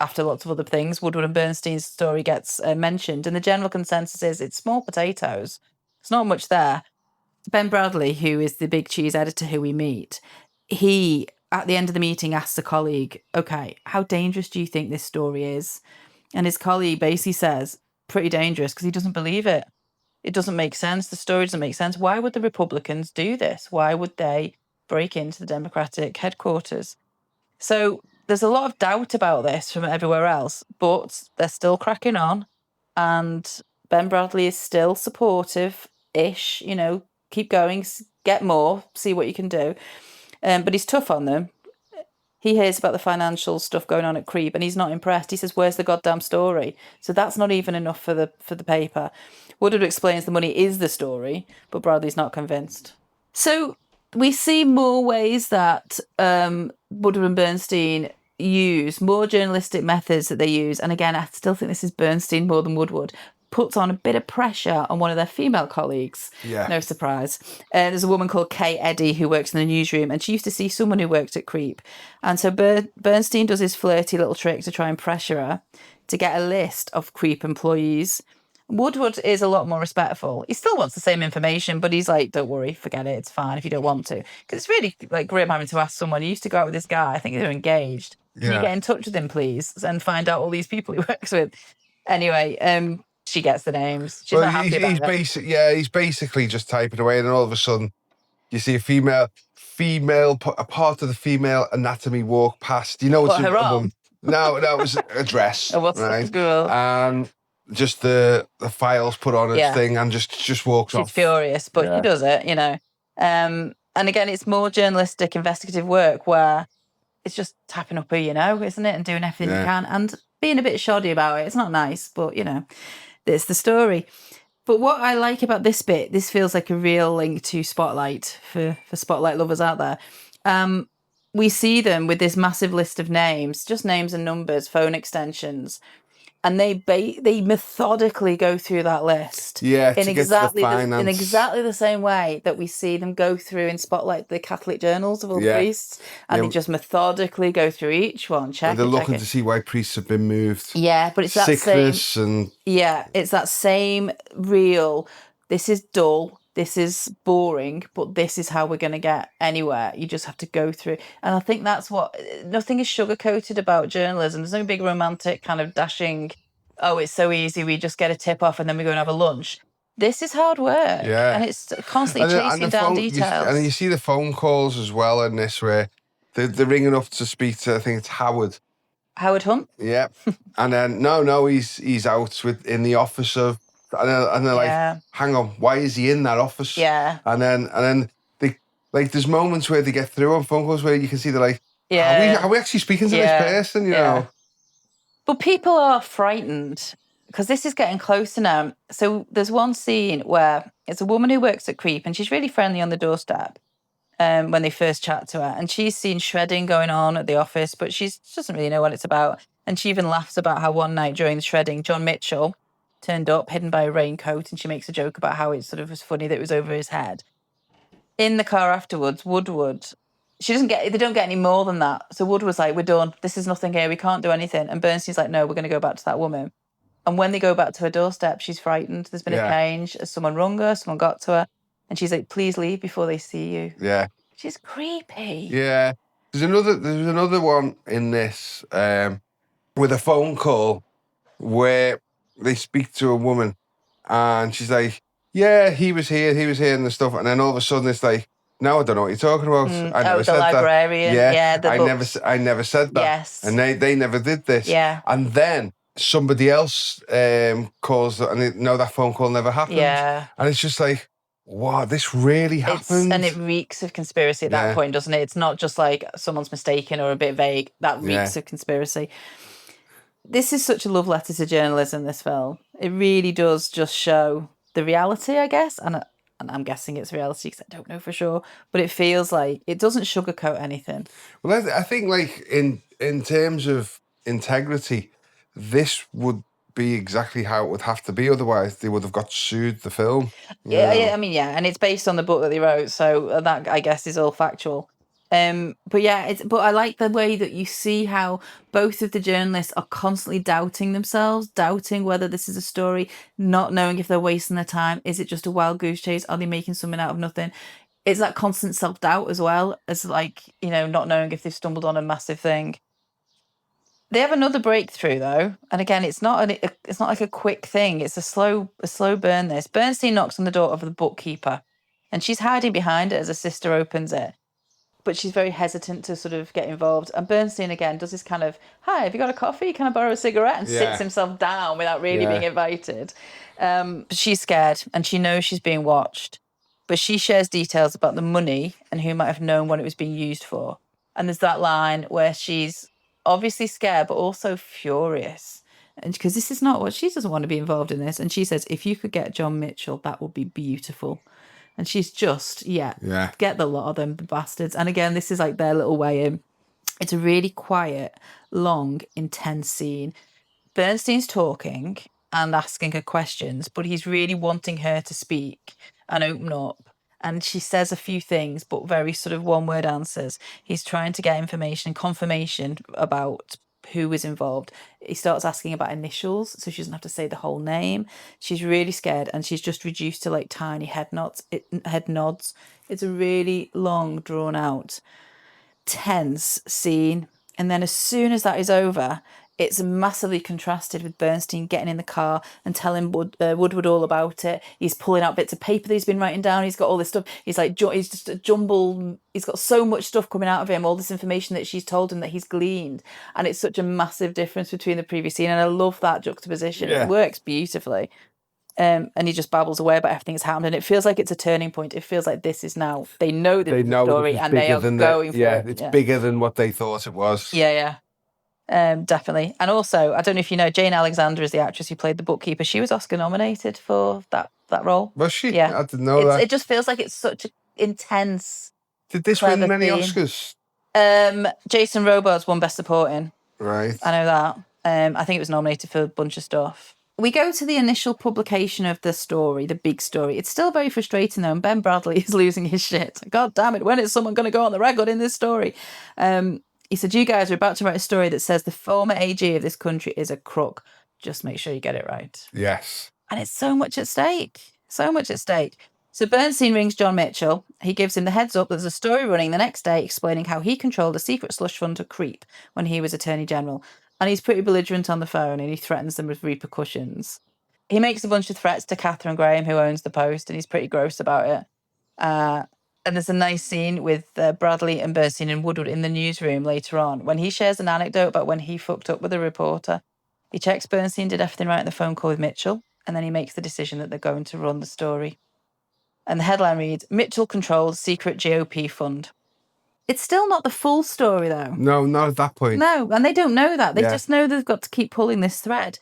after lots of other things, Woodward and Bernstein's story gets mentioned, and the general consensus is it's small potatoes. There's not much there. Ben Bradley, who is the big cheese editor who we meet, he, at the end of the meeting, asks a colleague, okay, how dangerous do you think this story is? And his colleague basically says, pretty dangerous, because he doesn't believe it. It doesn't make sense. The story doesn't make sense. Why would the Republicans do this? Why would they break into the Democratic headquarters? So there's a lot of doubt about this from everywhere else, but they're still cracking on. And Ben Bradley is still supportive-ish, keep going, get more, see what you can do. But he's tough on them. He hears about the financial stuff going on at CREEP and he's not impressed. He says, where's the goddamn story? So that's not even enough for the paper. Woodward explains the money is the story, but Bradley's not convinced. So we see more ways that Woodward and Bernstein, use, more journalistic methods that they use, and again, I still think this is Bernstein more than Woodward, puts on a bit of pressure on one of their female colleagues. Yeah. No surprise. There's a woman called Kay Eddy who works in the newsroom, and she used to see someone who worked at Creep. And so Bernstein does his flirty little trick to try and pressure her to get a list of Creep employees. Woodward is a lot more respectful. He still wants the same information, but he's like, don't worry, forget it. It's fine if you don't want to. Because it's really like grim having to ask someone. You used to go out with this guy. I think they're engaged. Can you get in touch with him, please, and find out all these people he works with? Anyway, she gets the names. She's not happy about it. He's basically just typing away, and then all of a sudden, you see a part of the female anatomy walk past. You know, it's her arm? No, it was a dress. Oh, what's right? Cool. And just the files put on her thing, and just walks off. She's furious, but she does it, you know. And again, it's more journalistic, investigative work where it's just tapping up who you know, isn't it? And doing everything you can and being a bit shoddy about it. It's not nice, but, you know, it's the story. But what I like about this bit, this feels like a real link to Spotlight for Spotlight lovers out there. We see them with this massive list of names, just names and numbers, phone extensions. And they methodically go through that list in exactly the same way that we see them go through in Spotlight the Catholic journals of all priests, and they just methodically go through each one. They're looking to see why priests have been moved. Yeah, but it's that sickness and it's that same real. This is dull. This is boring, but this is how we're going to get anywhere. You just have to go through. And I think that's what, nothing is sugar-coated about journalism. There's no big romantic kind of dashing, oh, it's so easy, we just get a tip off and then we go and have a lunch. This is hard work. Yeah. And it's constantly chasing down details. And you see the phone calls as well in this where they're ringing up to speak to, I think it's Howard. Howard Hunt? Yeah. And then, no, he's out in the office of, and they're like, hang on, why is he in that office? Yeah. And then they, like, there's moments where they get through on phone calls where you can see they're like, are we actually speaking to this person, you know? But people are frightened because this is getting closer now. So there's one scene where it's a woman who works at Creep and she's really friendly on the doorstep when they first chat to her. And she's seen shredding going on at the office, but she doesn't really know what it's about. And she even laughs about how one night during the shredding, John Mitchell turned up, hidden by a raincoat, and she makes a joke about how it sort of was funny that it was over his head. In the car afterwards, Woodward, they don't get any more than that. So Woodward's like, we're done. This is nothing here. We can't do anything. And Bernstein's like, no, we're going to go back to that woman. And when they go back to her doorstep, she's frightened. There's been a change. Someone rung her, someone got to her. And she's like, please leave before they see you. Yeah. She's creepy. Yeah. There's another one in this with a phone call where they speak to a woman and she's like, yeah, he was here and the stuff. And then all of a sudden it's like, no, I don't know what you're talking about. I never said librarian. that. Yeah, I never said that. Yes. And they never did this. Yeah. And then somebody else calls and that phone call never happened. Yeah. And it's just like, wow, this really happened. And it reeks of conspiracy at that point, doesn't it? It's not just like someone's mistaken or a bit vague. That reeks of conspiracy. This is such a love letter to journalism, this film. It really does just show the reality, I guess. And I'm guessing it's reality because I don't know for sure. But it feels like it doesn't sugarcoat anything. Well, I think like in terms of integrity, this would be exactly how it would have to be. Otherwise, they would have got sued, the film. Yeah, I mean, and it's based on the book that they wrote. So that, I guess, is all factual. But I like the way that you see how both of the journalists are constantly doubting themselves, doubting whether this is a story, not knowing if they're wasting their time. Is it just a wild goose chase? Are they making something out of nothing? It's that constant self-doubt as well as, like, you know, not knowing if they've stumbled on a massive thing. They have another breakthrough though, and again, it's not like a quick thing. It's a slow burn. This Bernstein knocks on the door of the bookkeeper, and she's hiding behind it as her sister opens it. But she's very hesitant to sort of get involved. And Bernstein, again, does this kind of, hi, have you got a coffee? Can I borrow a cigarette? And sits himself down without really being invited. She's scared and she knows she's being watched. But she shares details about the money and who might have known what it was being used for. And there's that line where she's obviously scared, but also furious. And because this is not what she doesn't want to be involved in this. And she says, if you could get John Mitchell, that would be beautiful. And she's just, get the lot of them, the bastards. And again, this is like their little way in. It's a really quiet, long, intense scene. Bernstein's talking and asking her questions, but he's really wanting her to speak and open up. And she says a few things, but very sort of one-word answers. He's trying to get information and confirmation about who was involved. He starts asking about initials, so she doesn't have to say the whole name. She's really scared, and she's just reduced to like tiny head nods. It's a really long, drawn-out, tense scene. And then as soon as that is over, it's massively contrasted with Bernstein getting in the car and telling Woodward all about it. He's pulling out bits of paper that he's been writing down. He's got all this stuff. He's like, he's just a jumble. He's got so much stuff coming out of him, all this information that she's told him that he's gleaned. And it's such a massive difference between the previous scene. And I love that juxtaposition. Yeah. It works beautifully. And he just babbles away about everything that's happened. And it feels like it's a turning point. It feels like this is now, they know the story and they are going for it. It's bigger than what they thought it was. Yeah. Definitely. And also, I don't know if you know, Jane Alexander is the actress who played the bookkeeper. She was Oscar nominated for that role. Was she? Yeah. I didn't know that. It just feels like it's such an intense. Did this win many Oscars? Jason Robards won Best Supporting. Right. I know that. I think it was nominated for a bunch of stuff. We go to the initial publication of the story, the big story. It's still very frustrating though, and Ben Bradley is losing his shit. God damn it, when is someone going to go on the record in this story? He said, you guys are about to write a story that says the former AG of this country is a crook. Just make sure you get it right. Yes. And it's so much at stake. So much at stake. So Bernstein rings John Mitchell. He gives him the heads up that there's a story running the next day explaining how he controlled a secret slush fund to Creep when he was Attorney General. And he's pretty belligerent on the phone and he threatens them with repercussions. He makes a bunch of threats to Catherine Graham, who owns the Post, and he's pretty gross about it. And there's a nice scene with Bradley and Bernstein and Woodward in the newsroom later on when he shares an anecdote about when he fucked up with a reporter. He checks Bernstein did everything right in the phone call with Mitchell, and then he makes the decision that they're going to run the story. And the headline reads, Mitchell controls secret GOP fund. It's still not the full story, though. No, not at that point. No, and they don't know that. They just know they've got to keep pulling this thread.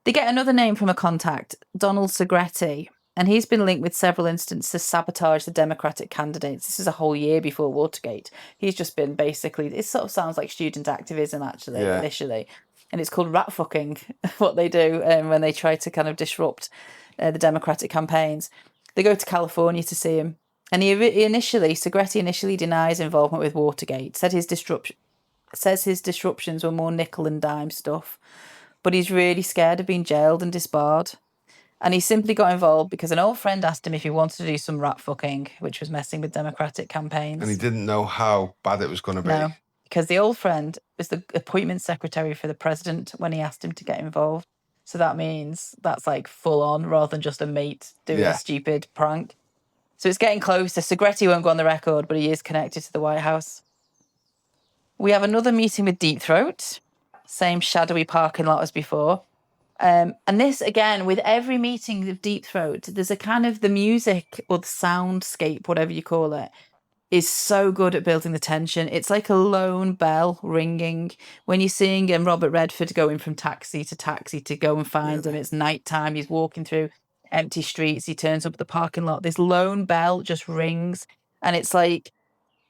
They get another name from a contact, Donald Segretti, and he's been linked with several instances to sabotage the Democratic candidates. This is a whole year before Watergate. He's just been basically, it sort of sounds like student activism, actually, initially. And it's called rat fucking, what they do when they try to kind of disrupt the Democratic campaigns. They go to California to see him. And Segretti initially denies involvement with Watergate, says his disruptions were more nickel and dime stuff. But he's really scared of being jailed and disbarred. And he simply got involved because an old friend asked him if he wanted to do some rat fucking, which was messing with Democratic campaigns. And he didn't know how bad it was going to be. No, because the old friend was the appointment secretary for the president when he asked him to get involved. So that means that's like full on rather than just a mate doing a stupid prank. So it's getting closer. Segretti won't go on the record, but he is connected to the White House. We have another meeting with Deep Throat. Same shadowy parking lot as before. And this, again, with every meeting of Deep Throat, there's a kind of the music or the soundscape, whatever you call it, is so good at building the tension. It's like a lone bell ringing. When you're seeing Robert Redford going from taxi to go and find him, it's nighttime, he's walking through empty streets, he turns up at the parking lot, this lone bell just rings, and it's like,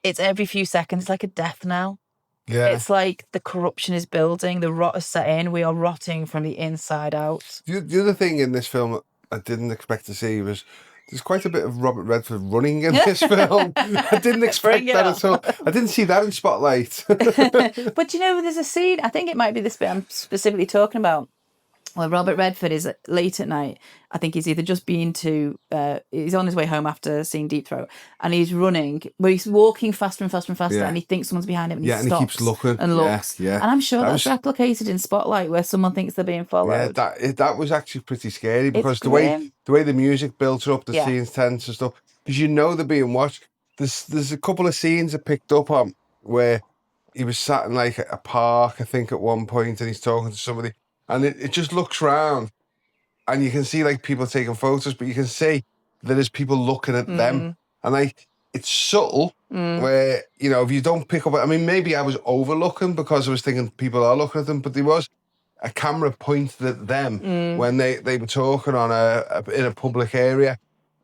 it's every few seconds, it's like a death knell. Yeah. It's like the corruption is building, the rot is set in, we are rotting from the inside out. The other thing in this film I didn't expect to see was there's quite a bit of Robert Redford running in this film. I didn't expect that at all. I didn't see that in Spotlight. But you know, there's a scene, I think it might be this bit I'm specifically talking about, where Robert Redford is late at night. I think he's either just been to, he's on his way home after seeing Deep Throat, and he's running, but he's walking faster and faster and faster, and he thinks someone's behind him, and he stops and he keeps looking and looks. Yeah. And I'm sure that's replicated in Spotlight, where someone thinks they're being followed. Yeah, that was actually pretty scary, because the way the music built up, the scenes tense and stuff, because you know they're being watched. There's a couple of scenes I picked up on where he was sat in like a park, I think, at one point, and he's talking to somebody. And it just looks round, and you can see like people taking photos, but you can see that there's people looking at them. And like, it's subtle where, you know, if you don't pick up, I mean, maybe I was overlooking because I was thinking people are looking at them, but there was a camera pointed at them when they were talking on in a public area.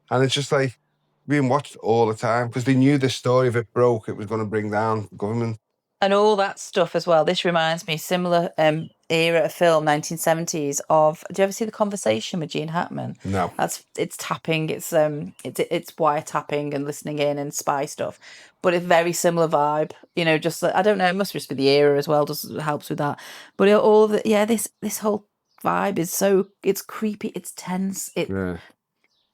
And it's just like being watched all the time, because they knew this story, if it broke, it was going to bring down the government. And all that stuff as well. This reminds me, similar era of film, 1970s. Of do you ever see The Conversation with Gene Hackman? No. It's tapping. It's wiretapping and listening in and spy stuff, but it's very similar vibe. You know, just I don't know. It must just be the era as well. Just helps with that. But all of it, yeah. This whole vibe is it's creepy. It's tense.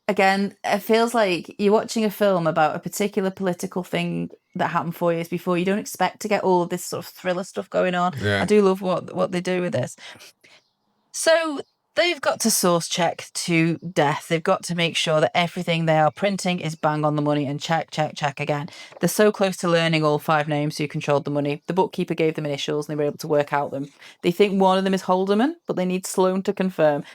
Again, it feels like you're watching a film about a particular political thing that happened 4 years before. You don't expect to get all of this sort of thriller stuff going on. Yeah. I do love what they do with this. So they've got to source check to death. They've got to make sure that everything they are printing is bang on the money and check again. They're so close to learning all 5 names who controlled the money. The bookkeeper gave them initials and they were able to work out them. They think one of them is Haldeman, but they need Sloane to confirm.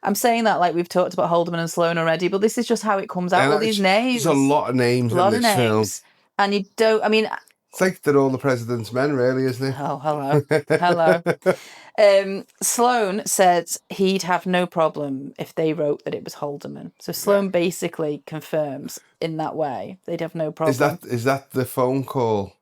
I'm saying that like we've talked about Haldeman and Sloane already, but this is just how it comes out. All these names. There's a lot of names in this film. And you don't, I mean... It's like they're all the president's men, really, isn't it? Oh, hello. Sloane said he'd have no problem if they wrote that it was Haldeman. So Sloane basically confirms in that way. They'd have no problem. Is that the phone call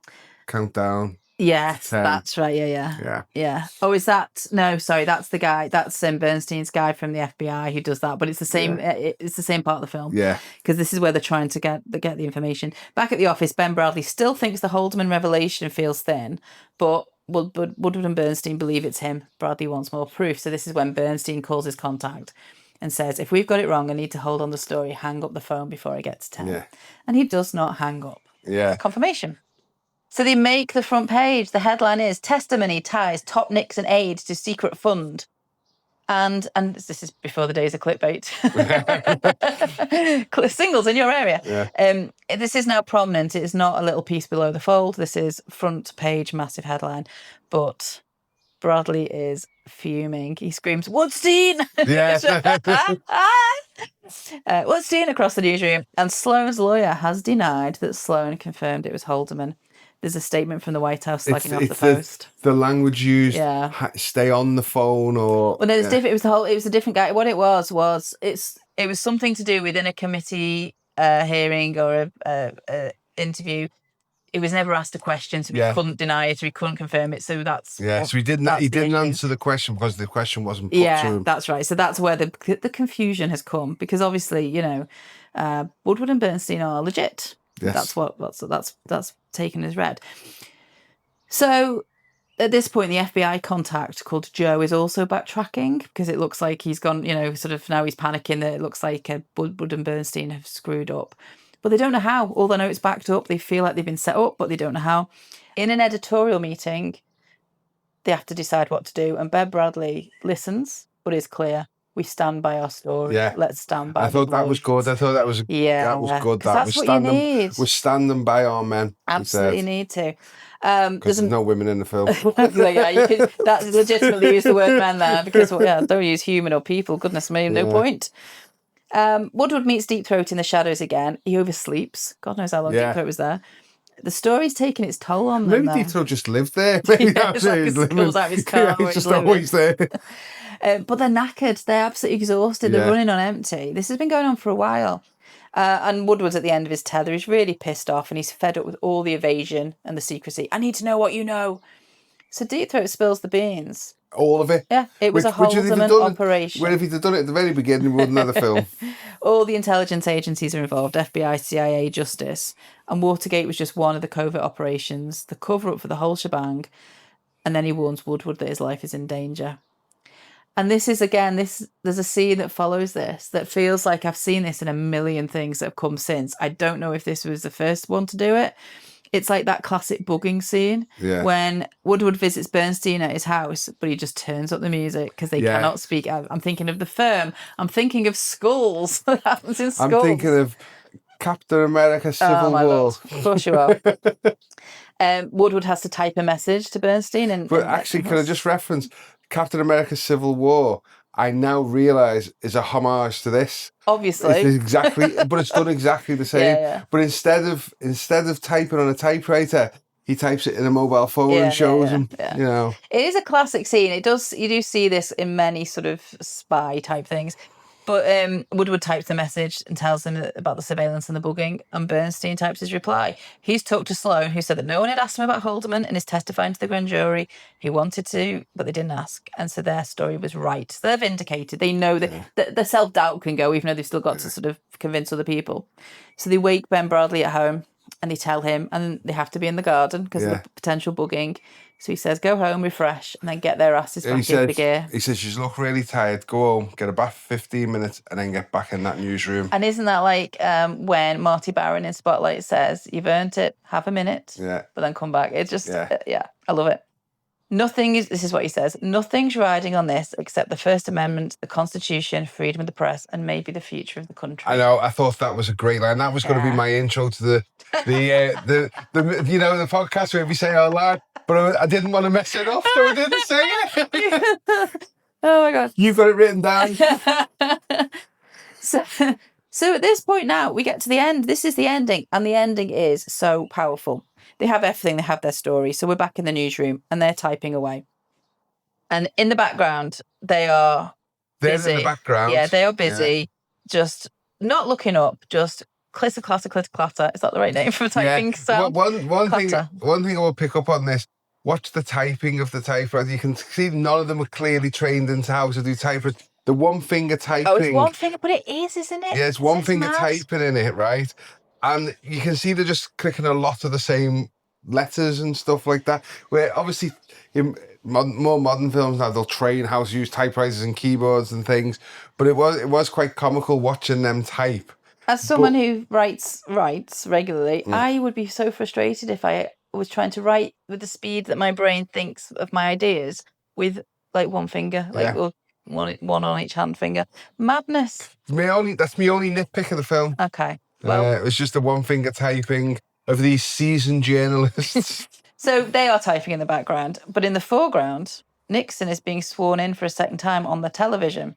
countdown? Yes, that's right. Yeah. Oh, is that? No, sorry, that's the guy. That's Bernstein's guy from the FBI who does that. But it's the same. It's the same part of the film. Yeah. Because this is where they're trying to get the information. Back at the office, Ben Bradley still thinks the Haldeman revelation feels thin, but Woodward and Bernstein believe it's him. Bradley wants more proof. So this is when Bernstein calls his contact and says, "If we've got it wrong, I need to hold on the story. Hang up the phone before I get to 10." Yeah. And he does not hang up. Yeah. Confirmation. So they make the front page. The headline is "Testimony Ties Top Nicks and Aides to Secret Fund." And this is before the days of clickbait. Singles in your area. Yeah. This is now prominent. It is not a little piece below the fold. This is front page, massive headline. But Bradley is fuming. He screams, "Woodstein!" Yeah. Woodstein across the newsroom. And Sloane's lawyer has denied that Sloane confirmed it was Haldeman. There's a statement from the White House slagging off the Post. The language used, stay on the phone or... Well, no, it's different. It was a different guy. What it was it was something to do within a committee hearing or a interview. He was never asked a question, so he couldn't deny it or he couldn't confirm it. So that's... Yeah, so he didn't answer the question because the question wasn't put to him. Yeah, that's right. So that's where the confusion has come because obviously, Woodward and Bernstein are legit. Yes. That's taken as read. So at this point, the FBI contact called Joe is also backtracking because it looks like he's gone, sort of now he's panicking that it looks like Woodward and Bernstein have screwed up. But they don't know how. All they know it's backed up. They feel like they've been set up, but they don't know how. In an editorial meeting, they have to decide what to do. And Ben Bradley listens, but is clear. We stand by our story. Yeah. Let's stand by. I thought that was good. That was good. That's what you need. We're standing by our men. Absolutely need to. Because there's no women in the film. That's legitimately use the word men there because don't use human or people. Goodness me, no point. Woodward meets Deep Throat in the shadows again. He oversleeps. God knows how long Deep Throat was there. The story's taking its toll on them. Maybe Deep Throat just lived there. Maybe that's it. He comes out of his car. He's just always there. But they're knackered. They're absolutely exhausted. They're running on empty. This has been going on for a while. And Woodward's at the end of his tether. He's really pissed off and he's fed up with all the evasion and the secrecy. I need to know what you know. So Deep Throat spills the beans. All of it? Yeah, it was a Haldeman operation. Well, if he'd have done it at the very beginning, we wouldn't have the film. All the intelligence agencies are involved, FBI, CIA, Justice. And Watergate was just one of the covert operations, the cover-up for the whole shebang. And then he warns Woodward that his life is in danger. And this is, again, there's a scene that follows this that feels like I've seen this in a million things that have come since. I don't know if this was the first one to do it. It's like that classic bugging scene when Woodward visits Bernstein at his house, but he just turns up the music because they cannot speak. I'm thinking of The Firm. I'm thinking of Skulls. That happens in Skulls. I'm thinking of Captain America Civil War. Lord. Of course you are. Woodward has to type a message to Bernstein. But actually, can I just reference Captain America Civil War? I now realise is a homage to this. Obviously, it's exactly, but it's done exactly the same. Yeah. But instead of typing on a typewriter, he types it in a mobile phone and shows him. Yeah. It is a classic scene. You do see this in many sort of spy type things. But Woodward types the message and tells him about the surveillance and the bugging, and Bernstein types his reply. He's talked to Sloane, who said that no one had asked him about Haldeman and is testifying to the grand jury. He wanted to, but they didn't ask, and so their story was right. So they're vindicated. They know that the self-doubt can go, even though they've still got to sort of convince other people. So they wake Ben Bradley at home, and they tell him, and they have to be in the garden because of the potential bugging. So he says, go home, refresh, and then get their asses back into gear. He says, you look really tired, go home, get a bath for 15 minutes, and then get back in that newsroom. And isn't that like when Marty Barron in Spotlight says, you've earned it, have a minute, but then come back. It's just, I love it. This is what he says, nothing's riding on this except the First Amendment, the Constitution, freedom of the press, and maybe the future of the country. I know, I thought that was a great line. That was going to be my intro to the podcast where we say our line, but I didn't want to mess it up, so I didn't say it. Oh my God. You've got it written down. So at this point now, we get to the end. This is the ending, and the ending is so powerful. They have everything. They have their story. So we're back in the newsroom, and they're typing away. And in the background, they are busy. They're in the background. Yeah, they are busy, just not looking up, just clitter, clatter, clitter, clatter. Is that the right name for typing sound? One thing I will pick up on this, watch the typing of the typewriter. You can see none of them are clearly trained into how to do typewriter. The one finger typing. Oh, it's one finger, but it is, isn't it? Yeah, it's one finger typing in it, right? And you can see they're just clicking a lot of the same letters and stuff like that. Where obviously in more modern films now, they'll train how to use typewriters and keyboards and things. But it was quite comical watching them type. As someone who writes regularly, I would be so frustrated if I was trying to write with the speed that my brain thinks of my ideas with like one finger, or one on each hand finger. Madness. That's my only nitpick of the film. Okay. Well, it was just the one finger typing of these seasoned journalists. So they are typing in the background, but in the foreground, Nixon is being sworn in for a second time on the television.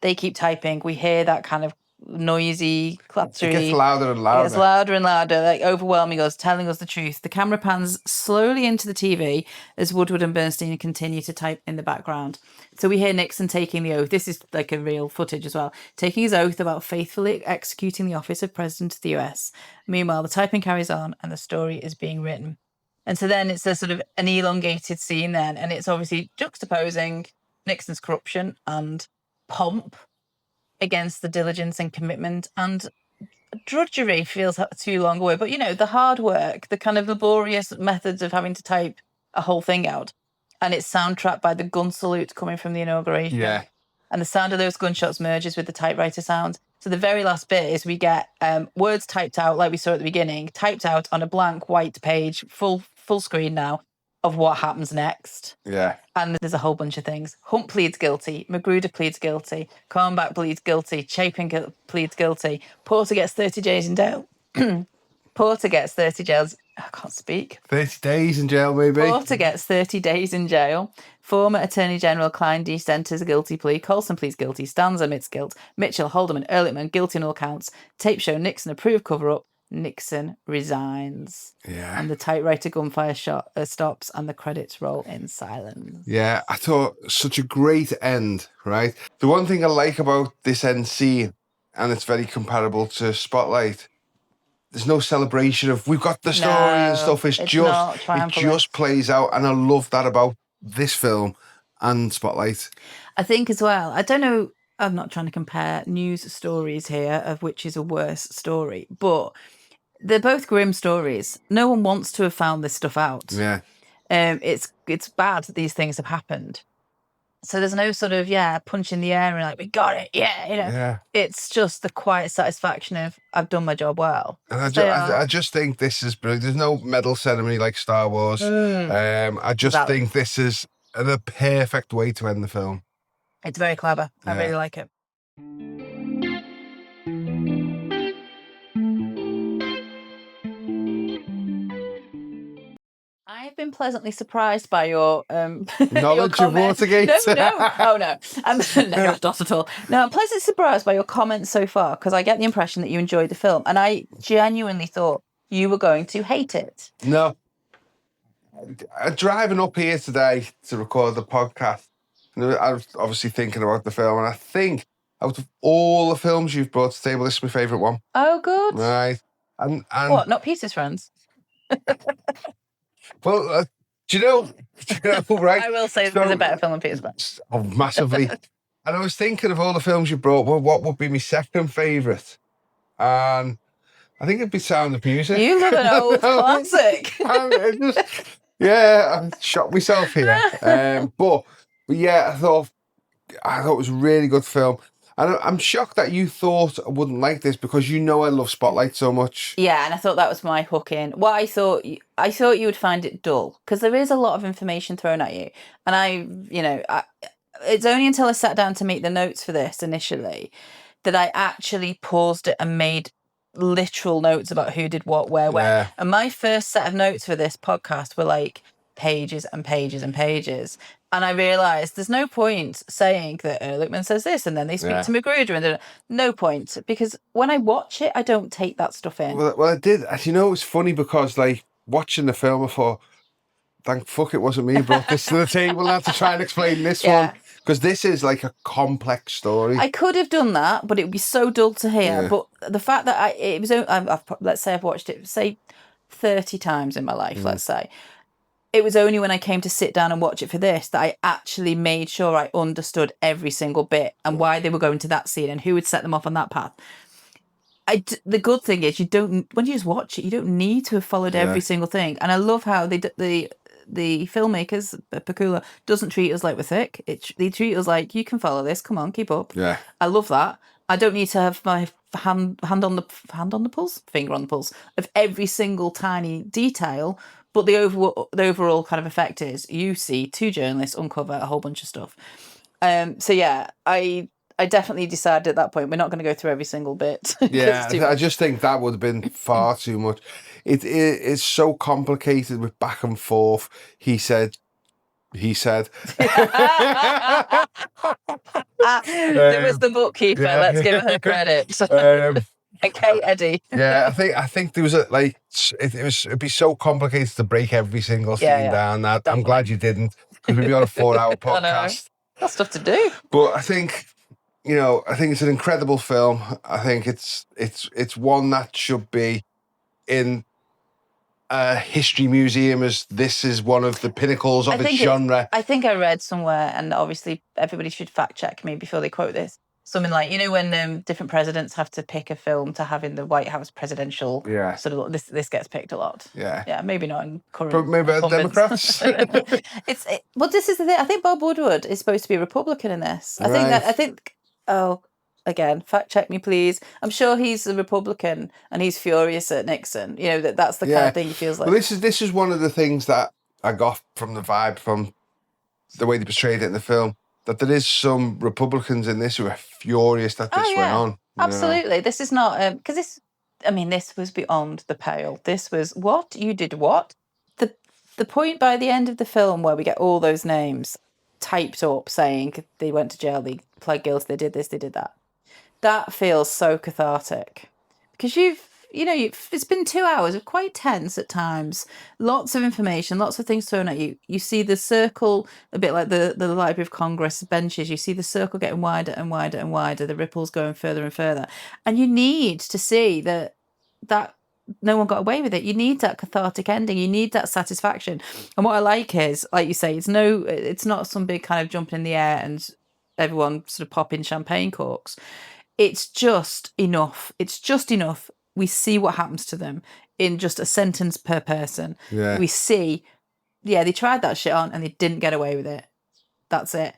They keep typing. We hear that kind of noisy, clattery. It gets louder and louder. It gets louder and louder, like overwhelming us, telling us the truth. The camera pans slowly into the TV as Woodward and Bernstein continue to type in the background. So we hear Nixon taking the oath. This is like a real footage as well. Taking his oath about faithfully executing the office of President of the US. Meanwhile, the typing carries on and the story is being written. And so then it's a sort of an elongated scene then, and it's obviously juxtaposing Nixon's corruption and pomp against the diligence and commitment, and drudgery feels too long away. But, the hard work, the kind of laborious methods of having to type a whole thing out. And it's soundtracked by the gun salute coming from the inauguration. Yeah. And the sound of those gunshots merges with the typewriter sound. So the very last bit is we get words typed out, like we saw at the beginning, typed out on a blank white page, full screen now, of what happens next. Yeah. And there's a whole bunch of things. Hunt pleads guilty. Magruder pleads guilty. Cornback pleads guilty. Chapin pleads guilty. Porter gets 30 days in jail. Porter gets 30 jails. I can't speak. 30 days in jail, maybe. Porter gets 30 days in jail. Former Attorney General Klein D. enters a guilty plea. Colson pleads guilty. Stans admits guilt. Mitchell, Haldeman, Ehrlichman guilty on all counts. Tape show Nixon approved cover-up. Nixon resigns. Yeah. And the typewriter gunfire stops and the credits roll in silence. Yeah, I thought such a great end, right? The one thing I like about this end scene, and it's very comparable to Spotlight, there's no celebration of we've got the story and stuff. It just plays out, and I love that about this film and Spotlight. I think as well, I don't know, I'm not trying to compare news stories here of which is a worse story, but they're both grim stories. No one wants to have found this stuff out. Yeah. It's bad that these things have happened. So there's no sort of, punch in the air and like, we got it, Yeah. It's just the quiet satisfaction of, I've done my job well. And I just think this is brilliant. There's no medal ceremony like Star Wars. I just think this is the perfect way to end the film. It's very clever. I really like it. I've been pleasantly surprised by your knowledge of Watergate. No, not at all. No, I'm pleasantly surprised by your comments so far because I get the impression that you enjoyed the film, and I genuinely thought you were going to hate it. No, driving up here today to record the podcast, I was obviously thinking about the film, and I think out of all the films you've brought to the table, this is my favourite one. Oh, good. Right. And What, not Peter's Friends? Well, do you know, right? I will say So- there's a better film than Peter's Friends. Oh, massively. And I was thinking of all the films you brought, well, what would be my second favourite? And I think it'd be Sound of Music. You love an old classic. I shot myself here. But yeah, I thought it was a really good film. And I'm shocked that you thought I wouldn't like this because you know I love Spotlight so much. Yeah, and I thought that was my hook in. Well, I thought you would find it dull because there is a lot of information thrown at you. And it's only until I sat down to make the notes for this initially that I actually paused it and made literal notes about who did what, where, when. Yeah. And my first set of notes for this podcast were like pages and pages and pages. And I realised there's no point saying that Ehrlichman says this and then they speak to Magruder and no point, because when I watch it, I don't take that stuff in. Well, I did. And you know, it's funny because like watching the film, I thought, thank fuck it wasn't me who brought this to the table now to try and explain this one. Because this is like a complex story. I could have done that, but it would be so dull to hear. Yeah. But the fact that let's say I've watched it, say, 30 times in my life, let's say. It was only when I came to sit down and watch it for this that I actually made sure I understood every single bit and why they were going to that scene and who would set them off on that path. The good thing is when you just watch it, you don't need to have followed every single thing. And I love how the filmmakers, Pakula, doesn't treat us like we're thick. They treat us like, you can follow this. Come on, keep up. Yeah, I love that. I don't need to have my finger on the pulse of every single tiny detail. But the overall kind of effect is you see two journalists uncover a whole bunch of stuff. So yeah, I definitely decided at that point we're not going to go through every single bit. Yeah, I just think that would have been far too much. It's so complicated with back and forth. He said. There was the bookkeeper. Let's give her credit. Okay, Eddie. Yeah, I think there was it'd be so complicated to break every single scene down. That I'm glad you didn't, because we'd be on a 4-hour podcast. That's stuff to do. But I think it's an incredible film. I think it's one that should be in a history museum, as this is one of the pinnacles of its genre. I think I read somewhere, and obviously everybody should fact check me before they quote this. Something like, when different presidents have to pick a film to have in the White House presidential sort of, this gets picked a lot. Yeah, maybe not in current. But maybe Democrats. Well, this is the thing. I think Bob Woodward is supposed to be a Republican in this. Again, fact check me, please. I'm sure he's a Republican and he's furious at Nixon. That's the kind of thing he feels like. Well, this is one of the things that I got from the vibe from the way they portrayed it in the film, that there is some Republicans in this who are furious that this went on. Absolutely. This is not because this was beyond the pale. This was what? You did what? The point by the end of the film where we get all those names typed up saying they went to jail, they pled guilty, they did this, they did that. That feels so cathartic because it's been 2 hours of quite tense at times. Lots of information, lots of things thrown at you. You see the circle, a bit like the Library of Congress benches. You see the circle getting wider and wider and wider, the ripples going further and further. And you need to see that no one got away with it. You need that cathartic ending. You need that satisfaction. And what I like is, like you say, it's not some big kind of jumping in the air and everyone sort of popping champagne corks. It's just enough. We see what happens to them in just a sentence per person. Yeah. We see, they tried that shit on and they didn't get away with it. That's it.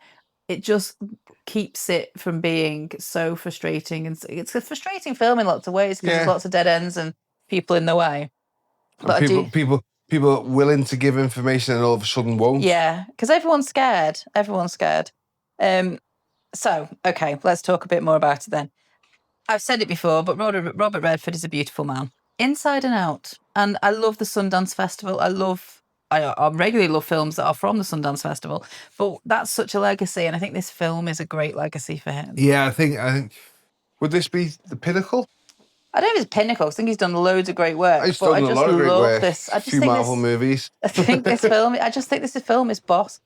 It just keeps it from being so frustrating. And it's a frustrating film in lots of ways because there's lots of dead ends and people in the way. But people willing to give information and all of a sudden won't. Yeah, because everyone's scared. So, okay, let's talk a bit more about it then. I've said it before, but Robert Redford is a beautiful man, inside and out. And I love the Sundance Festival. I regularly love films that are from the Sundance Festival, but that's such a legacy, and I think this film is a great legacy for him. Yeah, I think would this be the pinnacle? I don't know if it's pinnacle. I think he's done loads of great work. He's done a lot of great work. A few Marvel movies. I think this film is boss.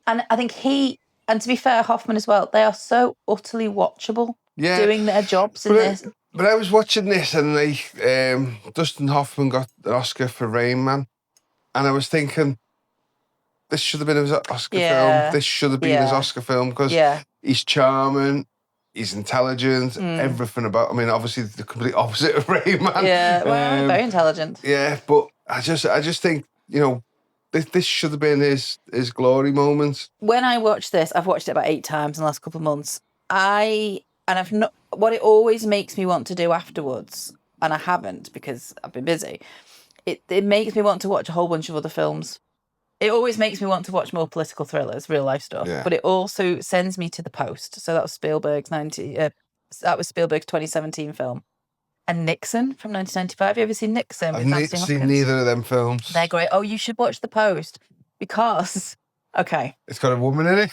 And I think and to be fair, Hoffman as well, they are so utterly watchable. doing their jobs in this. But I was watching this and Dustin Hoffman got the Oscar for Rain Man. And I was thinking, this should have been his Oscar film. This should have been his Oscar film because he's charming, he's intelligent, everything about. I mean, obviously the complete opposite of Rain Man. Yeah, well, very intelligent. Yeah, but I just think, this should have been his glory moment. When I watched this, I've watched it about 8 times in the last couple of months. I've not. What it always makes me want to do afterwards, and I haven't because I've been busy. It makes me want to watch a whole bunch of other films. It always makes me want to watch more political thrillers, real life stuff. Yeah. But it also sends me to The Post. So that was Spielberg's 2017 film. And Nixon from 1995. Have you ever seen Nixon? I've seen neither of them films. They're great. Oh, you should watch The Post because, okay. It's got a woman in it?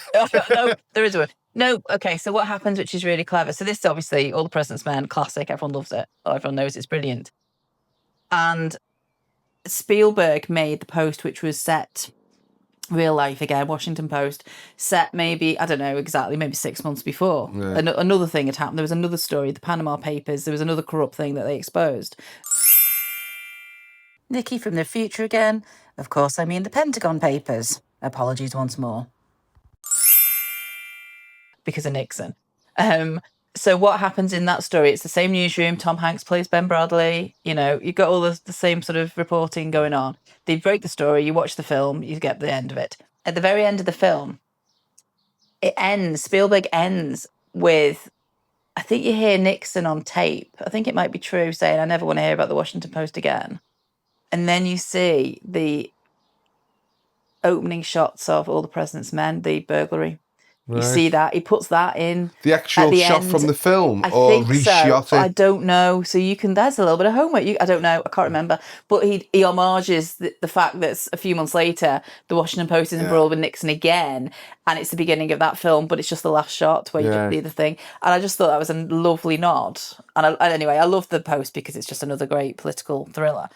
No, there is a woman. No, okay, so what happens, which is really clever. So this is obviously All the President's Men, classic. Everyone loves it. Everyone knows it's brilliant. And Spielberg made The Post, which was set real life again, Washington Post, set maybe, I don't know exactly, maybe 6 months before. Yeah. Another thing had happened. There was another story, the Panama Papers. There was another corrupt thing that they exposed. Nicky from the future again. Of course, I mean the Pentagon Papers. Apologies once more. Because of Nixon. So what happens in that story? It's the same newsroom. Tom Hanks plays Ben Bradley. You've got all the same sort of reporting going on. They break the story. You watch the film. You get the end of it. At the very end of the film, Spielberg ends with, I think you hear Nixon on tape. I think it might be true, saying, "I never want to hear about the Washington Post again." And then you see the opening shots of All the President's Men, the burglary. Right. You see that he puts that in the actual shot end. From the film, or reshot it. I don't know. So you can. That's a little bit of homework. I don't know. I can't remember. But he homages the fact that a few months later, the Washington Post is embroiled with Nixon again, and it's the beginning of that film. But it's just the last shot where you get the other thing. And I just thought that was a lovely nod. And anyway, I love The Post because it's just another great political thriller.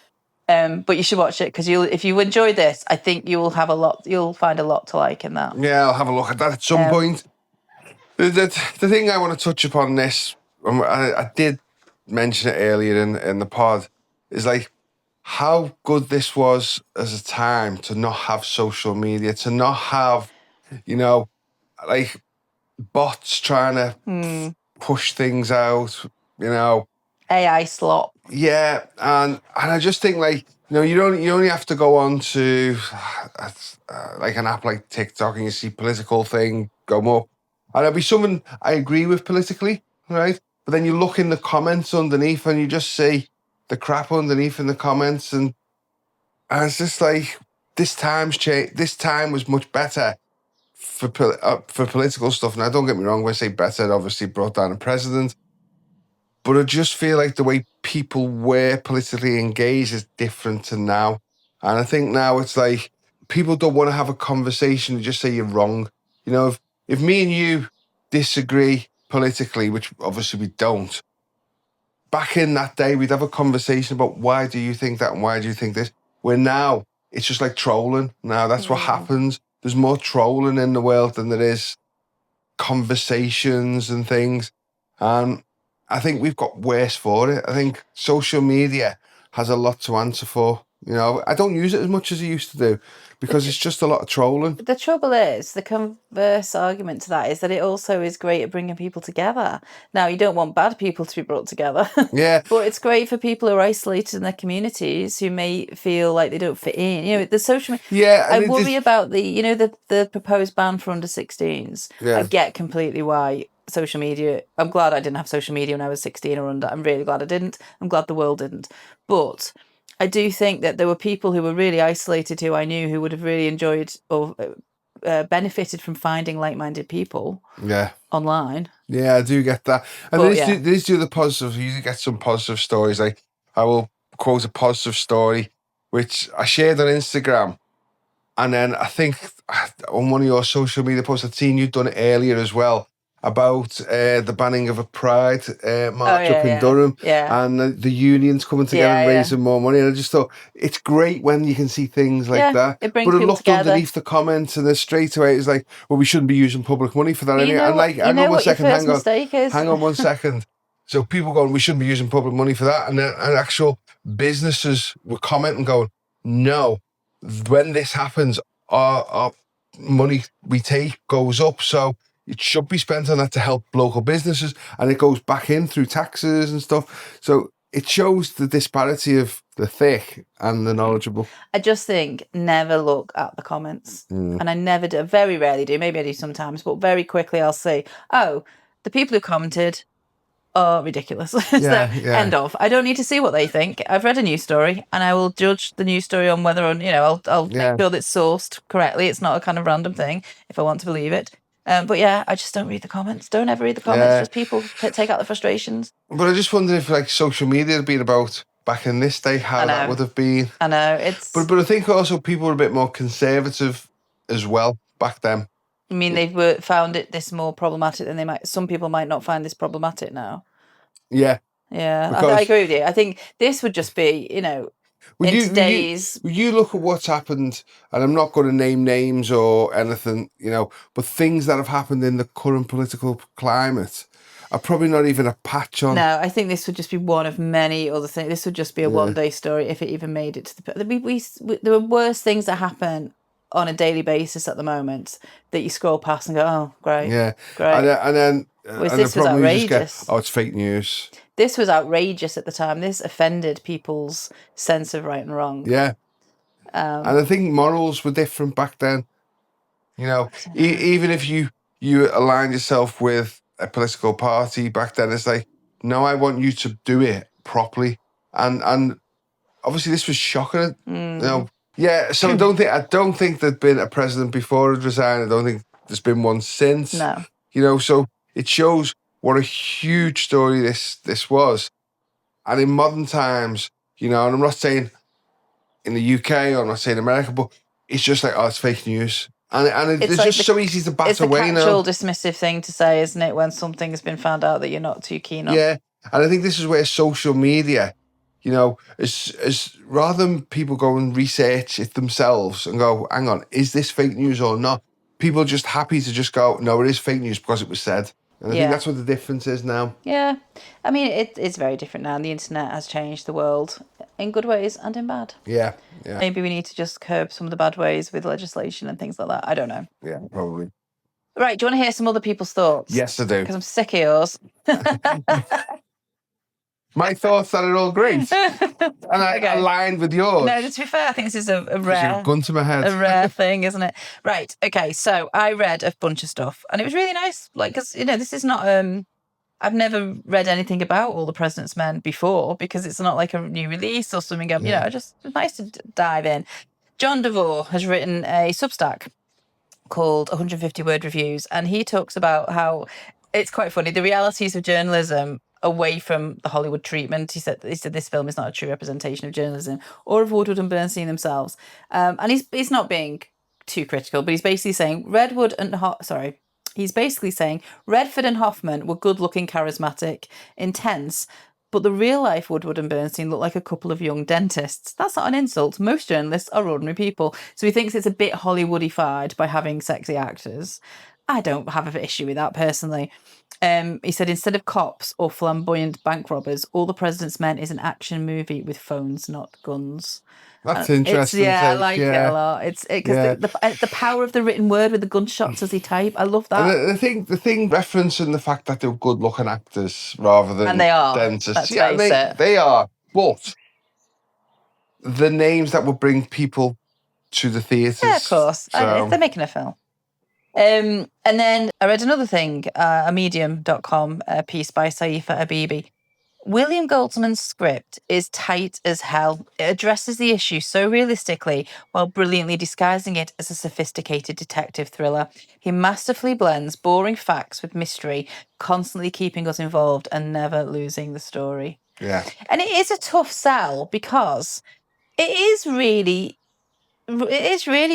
But you should watch it because if you enjoy this, I think you'll find a lot to like in that. Yeah, I'll have a look at that at some point. The thing I want to touch upon this, I did mention it earlier in the pod, is like how good this was as a time to not have social media, to not have, like bots trying to push things out, AI slop. Yeah, and I just think you only have to go on to like an app like TikTok and you see political thing go up, and it'll be something I agree with politically, right? But then you look in the comments underneath and you just see the crap underneath in the comments, and it's just like this time's changed. This time was much better for political stuff. Now, don't get me wrong, when I say better, it obviously brought down a president. But I just feel like the way people were politically engaged is different to now. And I think now it's like people don't want to have a conversation and just say you're wrong. If me and you disagree politically, which obviously we don't, back in that day, we'd have a conversation about why do you think that and why do you think this? Where now, it's just like trolling. Now, that's what happens. There's more trolling in the world than there is conversations and things. And I think we've got worse for it. I think social media has a lot to answer for. I don't use it as much as I used to do because it's just a lot of trolling. The trouble is, the converse argument to that is that it also is great at bringing people together. Now, you don't want bad people to be brought together. Yeah. But it's great for people who are isolated in their communities who may feel like they don't fit in. The social media. Yeah. I worry about the proposed ban for under 16s. Yeah. I get completely why social media. I'm glad I didn't have social media when I was 16 or under. I'm really glad I didn't. I'm glad the world didn't. But I do think that there were people who were really isolated who I knew who would have really enjoyed or benefited from finding like-minded people online. Yeah, I do get that. And there is the positive. You do get some positive stories. Like, I will quote a positive story, which I shared on Instagram. And then I think on one of your social media posts, I'd seen you'd done it earlier as well. about the banning of a pride march up in yeah. Durham, Yeah. and the unions coming together and Yeah, raising more money. And I just thought it's great when you can see things like Yeah, that. it brings But I people looked together. underneath the comments, and then straight away it's like, well, we shouldn't be using public money for that But you anyway. know And what? like, You hang know on one what your second, first mistake is? hang on one second. So people going, we shouldn't be using public money for that, and actual businesses were commenting, going, no, when this happens, our money we take goes up, so it should be spent on that to help local businesses, and it goes back in through taxes and stuff. So it shows the disparity of the thick and the knowledgeable. I just think never look at the comments. And I never do, very rarely do, maybe I do sometimes, but very quickly I'll say, oh, the people who commented are ridiculous. End of. I don't need to see what they think. I've read a news story and I will judge the news story on whether, I'll make sure that it's sourced correctly. It's not a kind of random thing if I want to believe it. But yeah, I just don't read the comments. Don't ever read the comments. Just people take out the frustrations. But I just wonder if like social media had been about back in this day, how that would have been. I know it's. But I think also people were a bit more conservative as well back then. I mean, they've found this more problematic than they might. Some people might not find this problematic now. Yeah. Yeah, I agree with you. I think this would just be, today's. You look at what's happened, and I'm not going to name names or anything, but things that have happened in the current political climate are probably not even a patch on. No, I think this would just be one of many other things. This would just be a one-day story if it even made it to the. There are worse things that happen on a daily basis at the moment that you scroll past and go, oh, great. Yeah. Great. And then this was outrageous. It's fake news. This was outrageous at the time. This offended people's sense of right and wrong. Yeah. And I think morals were different back then. Even if you aligned yourself with a political party back then, it's like, no, I want you to do it properly. And obviously this was shocking. Yeah, so I don't think there'd been a president before it resigned. I don't think there's been one since. No. So it shows what a huge story this was. And in modern times, and I'm not saying in the UK or I'm not saying America, but it's just like, oh, it's fake news. And it's just so easy to bat away now. It's a casual, dismissive thing to say, isn't it, when something has been found out that you're not too keen on? Yeah, and I think this is where social media, is rather than people go and research it themselves and go, hang on, is this fake news or not? People are just happy to just go, no, it is fake news because it was said. And I think that's what the difference is now. Yeah. I mean, it's very different now. The internet has changed the world in good ways and in bad. Yeah. Maybe we need to just curb some of the bad ways with legislation and things like that. I don't know. Yeah, probably. Right, do you want to hear some other people's thoughts? Yes, I do. Because I'm sick of yours. My thoughts are all great. And I aligned with yours. No, to be fair, I think this is a rare... gun to my head. A rare thing, isn't it? Right, okay, so I read a bunch of stuff and it was really nice. Like, because, this is not... I've never read anything about All the President's Men before because it's not like a new release or something. Just it's nice to dive in. John DeVore has written a Substack called 150 Word Reviews, and he talks about how it's quite funny, the realities of journalism away from the Hollywood treatment. He said this film is not a true representation of journalism or of Woodward and Bernstein themselves. And he's not being too critical, but he's basically saying He's basically saying Redford and Hoffman were good-looking, charismatic, intense, but the real-life Woodward and Bernstein look like a couple of young dentists. That's not an insult. Most journalists are ordinary people. So he thinks it's a bit Hollywoodified by having sexy actors. I don't have an issue with that personally. He said instead of cops or flamboyant bank robbers, All the President's Men is an action movie with phones, not guns. That's interesting. I like it a lot. It's because the power of the written word with the gunshots as he type. I love that. And the thing referencing the fact that they're good-looking actors rather than and they are. dentists. Let's face it. They are. But the names that would bring people to the theatres. Yeah, of course. So. They're making a film. And then I read another thing, a medium.com piece by Syifa Abibi. William Goldman's script is tight as hell. It addresses the issue so realistically while brilliantly disguising it as a sophisticated detective thriller. He masterfully blends boring facts with mystery, constantly keeping us involved and never losing the story. Yeah. And it is a tough sell because it is really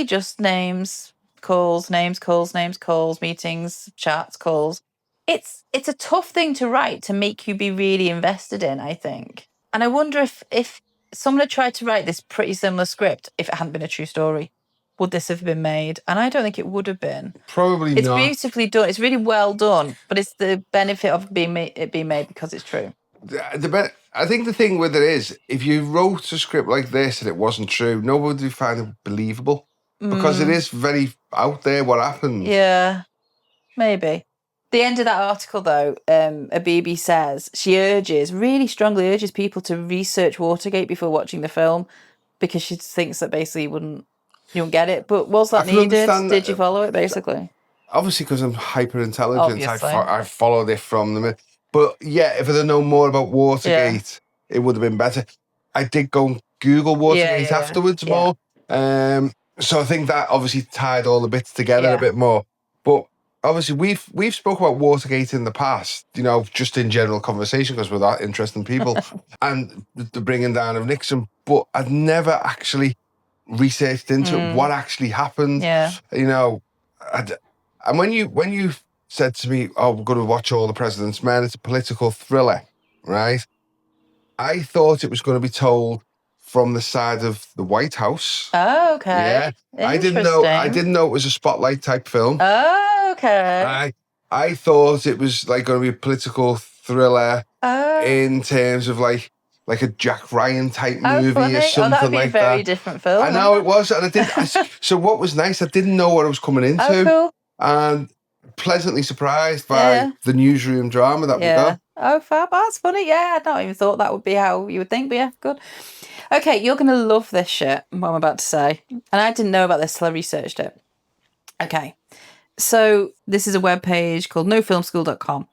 just names, calls, meetings, chats, calls. it's a tough thing to write to make you be really invested in, I think. And I wonder if someone had tried to write this pretty similar script, if it hadn't been a true story, would this have been made? And I don't think it would have been. Probably It's not. beautifully done. It's really well done, but it's the benefit of it being made because it's true. I think the thing with it is, if you wrote a script like this and it wasn't true, nobody would find it believable because it is very out there what happened. Yeah, maybe. The end of that article, though, Abibi says she really strongly urges people to research Watergate before watching the film because she thinks that basically you wouldn't get it. But was that needed? Did you follow it, basically? Obviously, because I'm hyper intelligent, Obviously. I followed it from the minute. But yeah, if I'd known more about Watergate, it would have been better. I did go and Google Watergate afterwards more. So I think that obviously tied all the bits together a bit more. But obviously, we've spoke about Watergate in the past, you know, just in general conversation because we're that interesting people, and the bringing down of Nixon. But I'd never actually researched into what actually happened. Yeah. You know, and when you said to me, "Oh, we're going to watch All the President's Men," it's a political thriller, right? I thought it was going to be told from the side of the White House. Oh, okay. Yeah, I didn't know it was a spotlight type film. Oh, okay. I thought it was like going to be a political thriller in terms of like a Jack Ryan type movie or something that'd be like a very that. different film. I know it was, and I did. So what was nice, I didn't know what I was coming into. Oh, cool. And pleasantly surprised by the newsroom drama that we got. Oh, fab. That's funny. Yeah, I'd not even thought that would be how you would think, but yeah, good. Okay, you're going to love this shit, what I'm about to say. And I didn't know about this till I researched it. Okay, so this is a webpage called nofilmschool.com,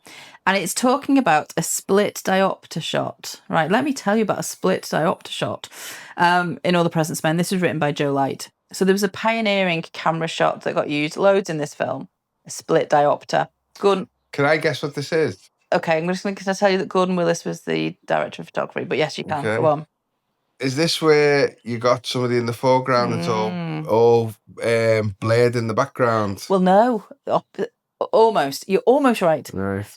and it's talking about a split diopter shot. Right, let me tell you about a split diopter shot in All the President's Men. This was written by Joe Light. So there was a pioneering camera shot that got used loads in this film, a split diopter. Can I guess what this is? Okay, I'm just going to tell you that Gordon Willis was the director of photography, but yes, you can. Okay. Go on. Is this where you got somebody in the foreground that's all blurred in the background? Well, no. Almost. You're almost right.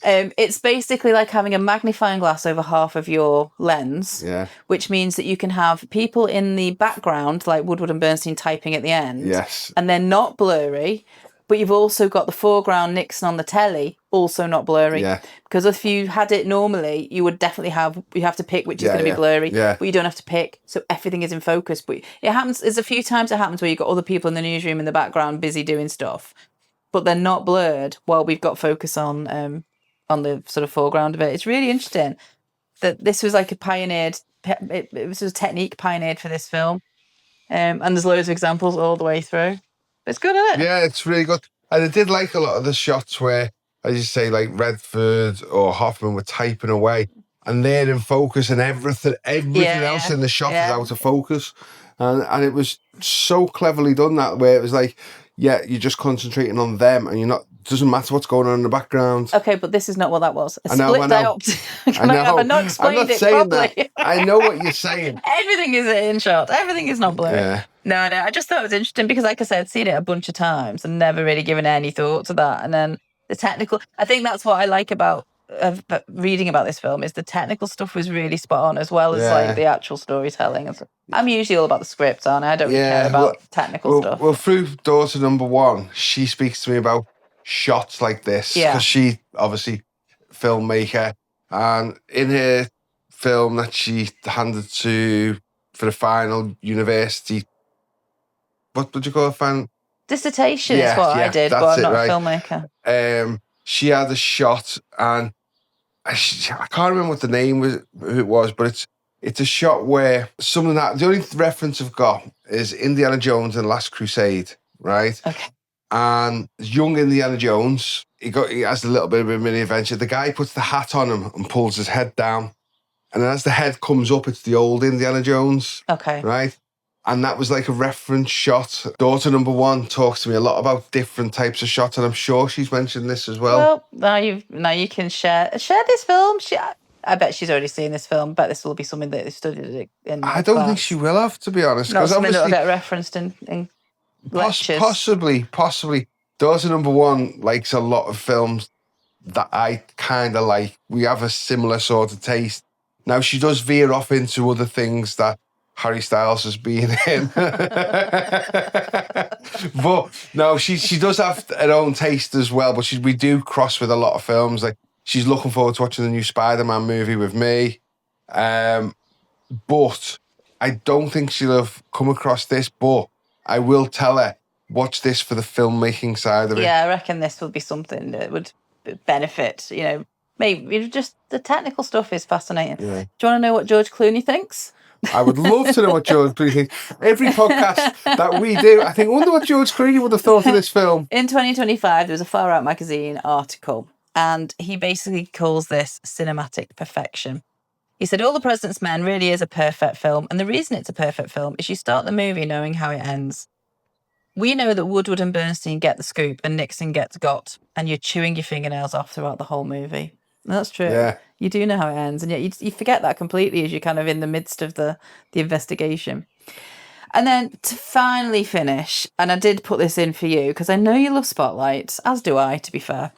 It's basically like having a magnifying glass over half of your lens, which means that you can have people in the background, like Woodward and Bernstein typing at the end, and they're not blurry, but you've also got the foreground Nixon on the telly, also not blurry. Yeah. Because if you had it normally, you would definitely you have to pick which is going to be blurry, but you don't have to pick, so everything is in focus. But it happens, there's a few times it happens where you've got other people in the newsroom in the background busy doing stuff, but they're not blurred while we've got focus on the sort of foreground of it. It's really interesting that this was like it was a technique pioneered for this film. And there's loads of examples all the way through. It's good, isn't it? Yeah, it's really good. And I did like a lot of the shots where, as you say, like Redford or Hoffman were typing away and they're in focus and everything else in the shot is out of focus. And it was so cleverly done that way. It was like, you're just concentrating on them and doesn't matter what's going on in the background. Okay, but this is not what that was. A split diopter. I've not explained I'm not it saying properly. That. I know what you're saying. Everything is in shot. Everything is not blurred. Yeah. No, I just thought it was interesting because, like I said, I'd seen it a bunch of times and never really given any thought to that. And then the technical, I think that's what I like about reading about this film is the technical stuff was really spot on as well as like the actual storytelling. I'm usually all about the script, aren't I? I don't really care about technical stuff. Well, through daughter number one, she speaks to me about shots like this because she obviously filmmaker, and in her film that she handed to for the final university, what would you call it? Dissertation is what I did, but I'm not a filmmaker. She had a shot, and I can't remember what the name was, who it was, but it's a shot where something that the only reference I've got is Indiana Jones and Last Crusade, right? Okay. And young Indiana Jones, he has a little bit of a mini adventure. The guy puts the hat on him and pulls his head down, and then as the head comes up, it's the old Indiana Jones. Okay. Right? And that was like a reference shot. Daughter number one talks to me a lot about different types of shots, and I'm sure she's mentioned this as well. Well, now you can share this film. I bet she's already seen this film. I bet this will be something that they studied in. I don't think she will have, to be honest. Not something that will get referenced in lectures. Possibly. Daughter number one likes a lot of films that I kind of like. We have a similar sort of taste. Now, she does veer off into other things that Harry Styles has been in. But no, she does have her own taste as well, but we do cross with a lot of films. Like, she's looking forward to watching the new Spider-Man movie with me. But I don't think she'll have come across this, but I will tell her, watch this for the filmmaking side of it. Yeah, I reckon this will be something that would benefit, maybe just the technical stuff is fascinating. Yeah. Do you want to know what George Clooney thinks? I would love to know what George Clooney thinks. Every podcast that we do, I think, I wonder what George Clooney would have thought of this film. In 2025, there was a Far Out magazine article, and he basically calls this cinematic perfection. He said, All the President's Men really is a perfect film, and the reason it's a perfect film is you start the movie knowing how it ends. We know that Woodward and Bernstein get the scoop and Nixon gets got, and you're chewing your fingernails off throughout the whole movie. That's true. Yeah. You do know how it ends, and yet you forget that completely as you're kind of in the midst of the investigation. And then to finally finish, and I did put this in for you because I know you love Spotlight, as do I, to be fair.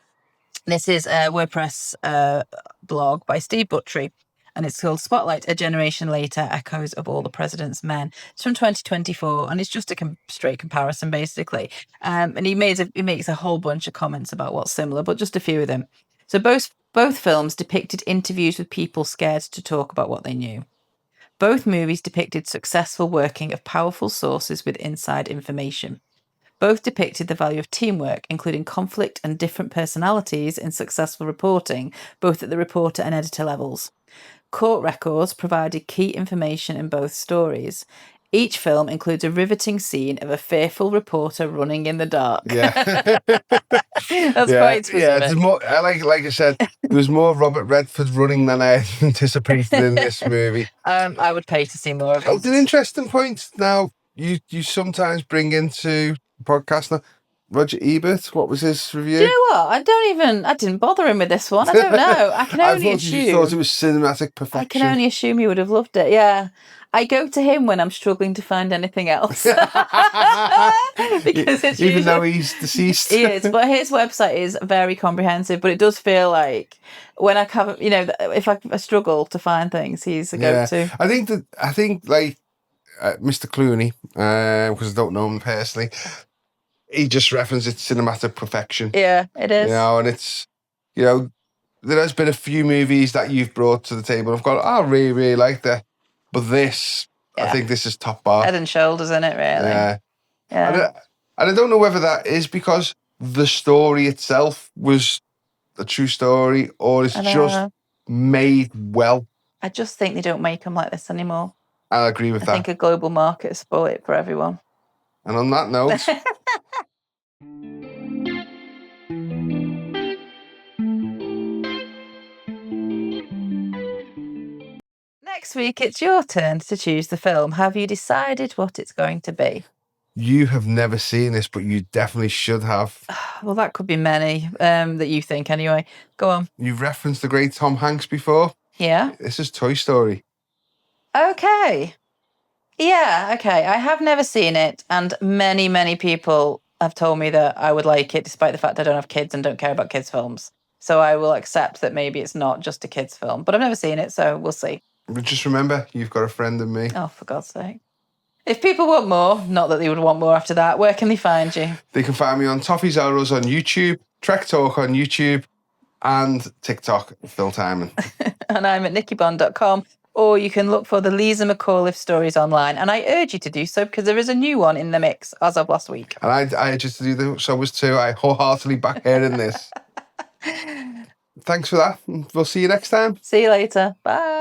This is a WordPress blog by Steve Buttry, and it's called Spotlight, A Generation Later, Echoes of All the President's Men. It's from 2024, and it's just a straight comparison, basically. And he makes a whole bunch of comments about what's similar, but just a few of them. So both films depicted interviews with people scared to talk about what they knew. Both movies depicted successful working of powerful sources with inside information. Both depicted the value of teamwork, including conflict and different personalities in successful reporting, both at the reporter and editor levels. Court records provided key information in both stories. Each film includes a riveting scene of a fearful reporter running in the dark. Yeah. That's quite specific. Yeah, there's more, like I said, there was more Robert Redford running than I anticipated in this movie. I would pay to see more of it. It's an interesting point. Now, you sometimes bring into the podcast now, Roger Ebert, what was his review? Do you know what? I didn't bother him with this one. I don't know. I can only assume. You thought it was cinematic perfection. I can only assume you would have loved it, yeah. I go to him when I'm struggling to find anything else. Because it's Even though he's deceased. He is, but his website is very comprehensive, but it does feel like when I cover, if I struggle to find things, he's a go-to. Yeah. I think Mr. Clooney, because I don't know him personally, he just referenced it's cinematic perfection. Yeah, it is. And it's, there has been a few movies that you've brought to the table. I've gone, I really, really like that. But this, I think this is top bar. Head and shoulders in it, really. Yeah. Yeah. And I don't know whether that is because the story itself was a true story or it's just made well. I just think they don't make them like this anymore. I agree with that. I think a global market has spoiled it for everyone. And on that note... Next week, it's your turn to choose the film. Have you decided what it's going to be? You have never seen this, but you definitely should have. Well, that could be many that you think anyway. Go on. You've referenced the great Tom Hanks before. Yeah. This is Toy Story. Okay. Yeah, okay. I have never seen it, and many, many people have told me that I would like it, despite the fact I don't have kids and don't care about kids' films. So I will accept that maybe it's not just a kids' film. But I've never seen it, so we'll see. But just remember, you've got a friend in me. Oh, for God's sake. If people want more, not that they would want more after that, where can they find you? They can find me on Toffees Arrows on YouTube, Trek Talk on YouTube, and TikTok, Phil Timon. And I'm at nickybond.com. Or you can look for the Lisa McAuliffe stories online. And I urge you to do so because there is a new one in the mix as of last week. And I urge you to do so as too. I wholeheartedly back her in this. Thanks for that. We'll see you next time. See you later. Bye.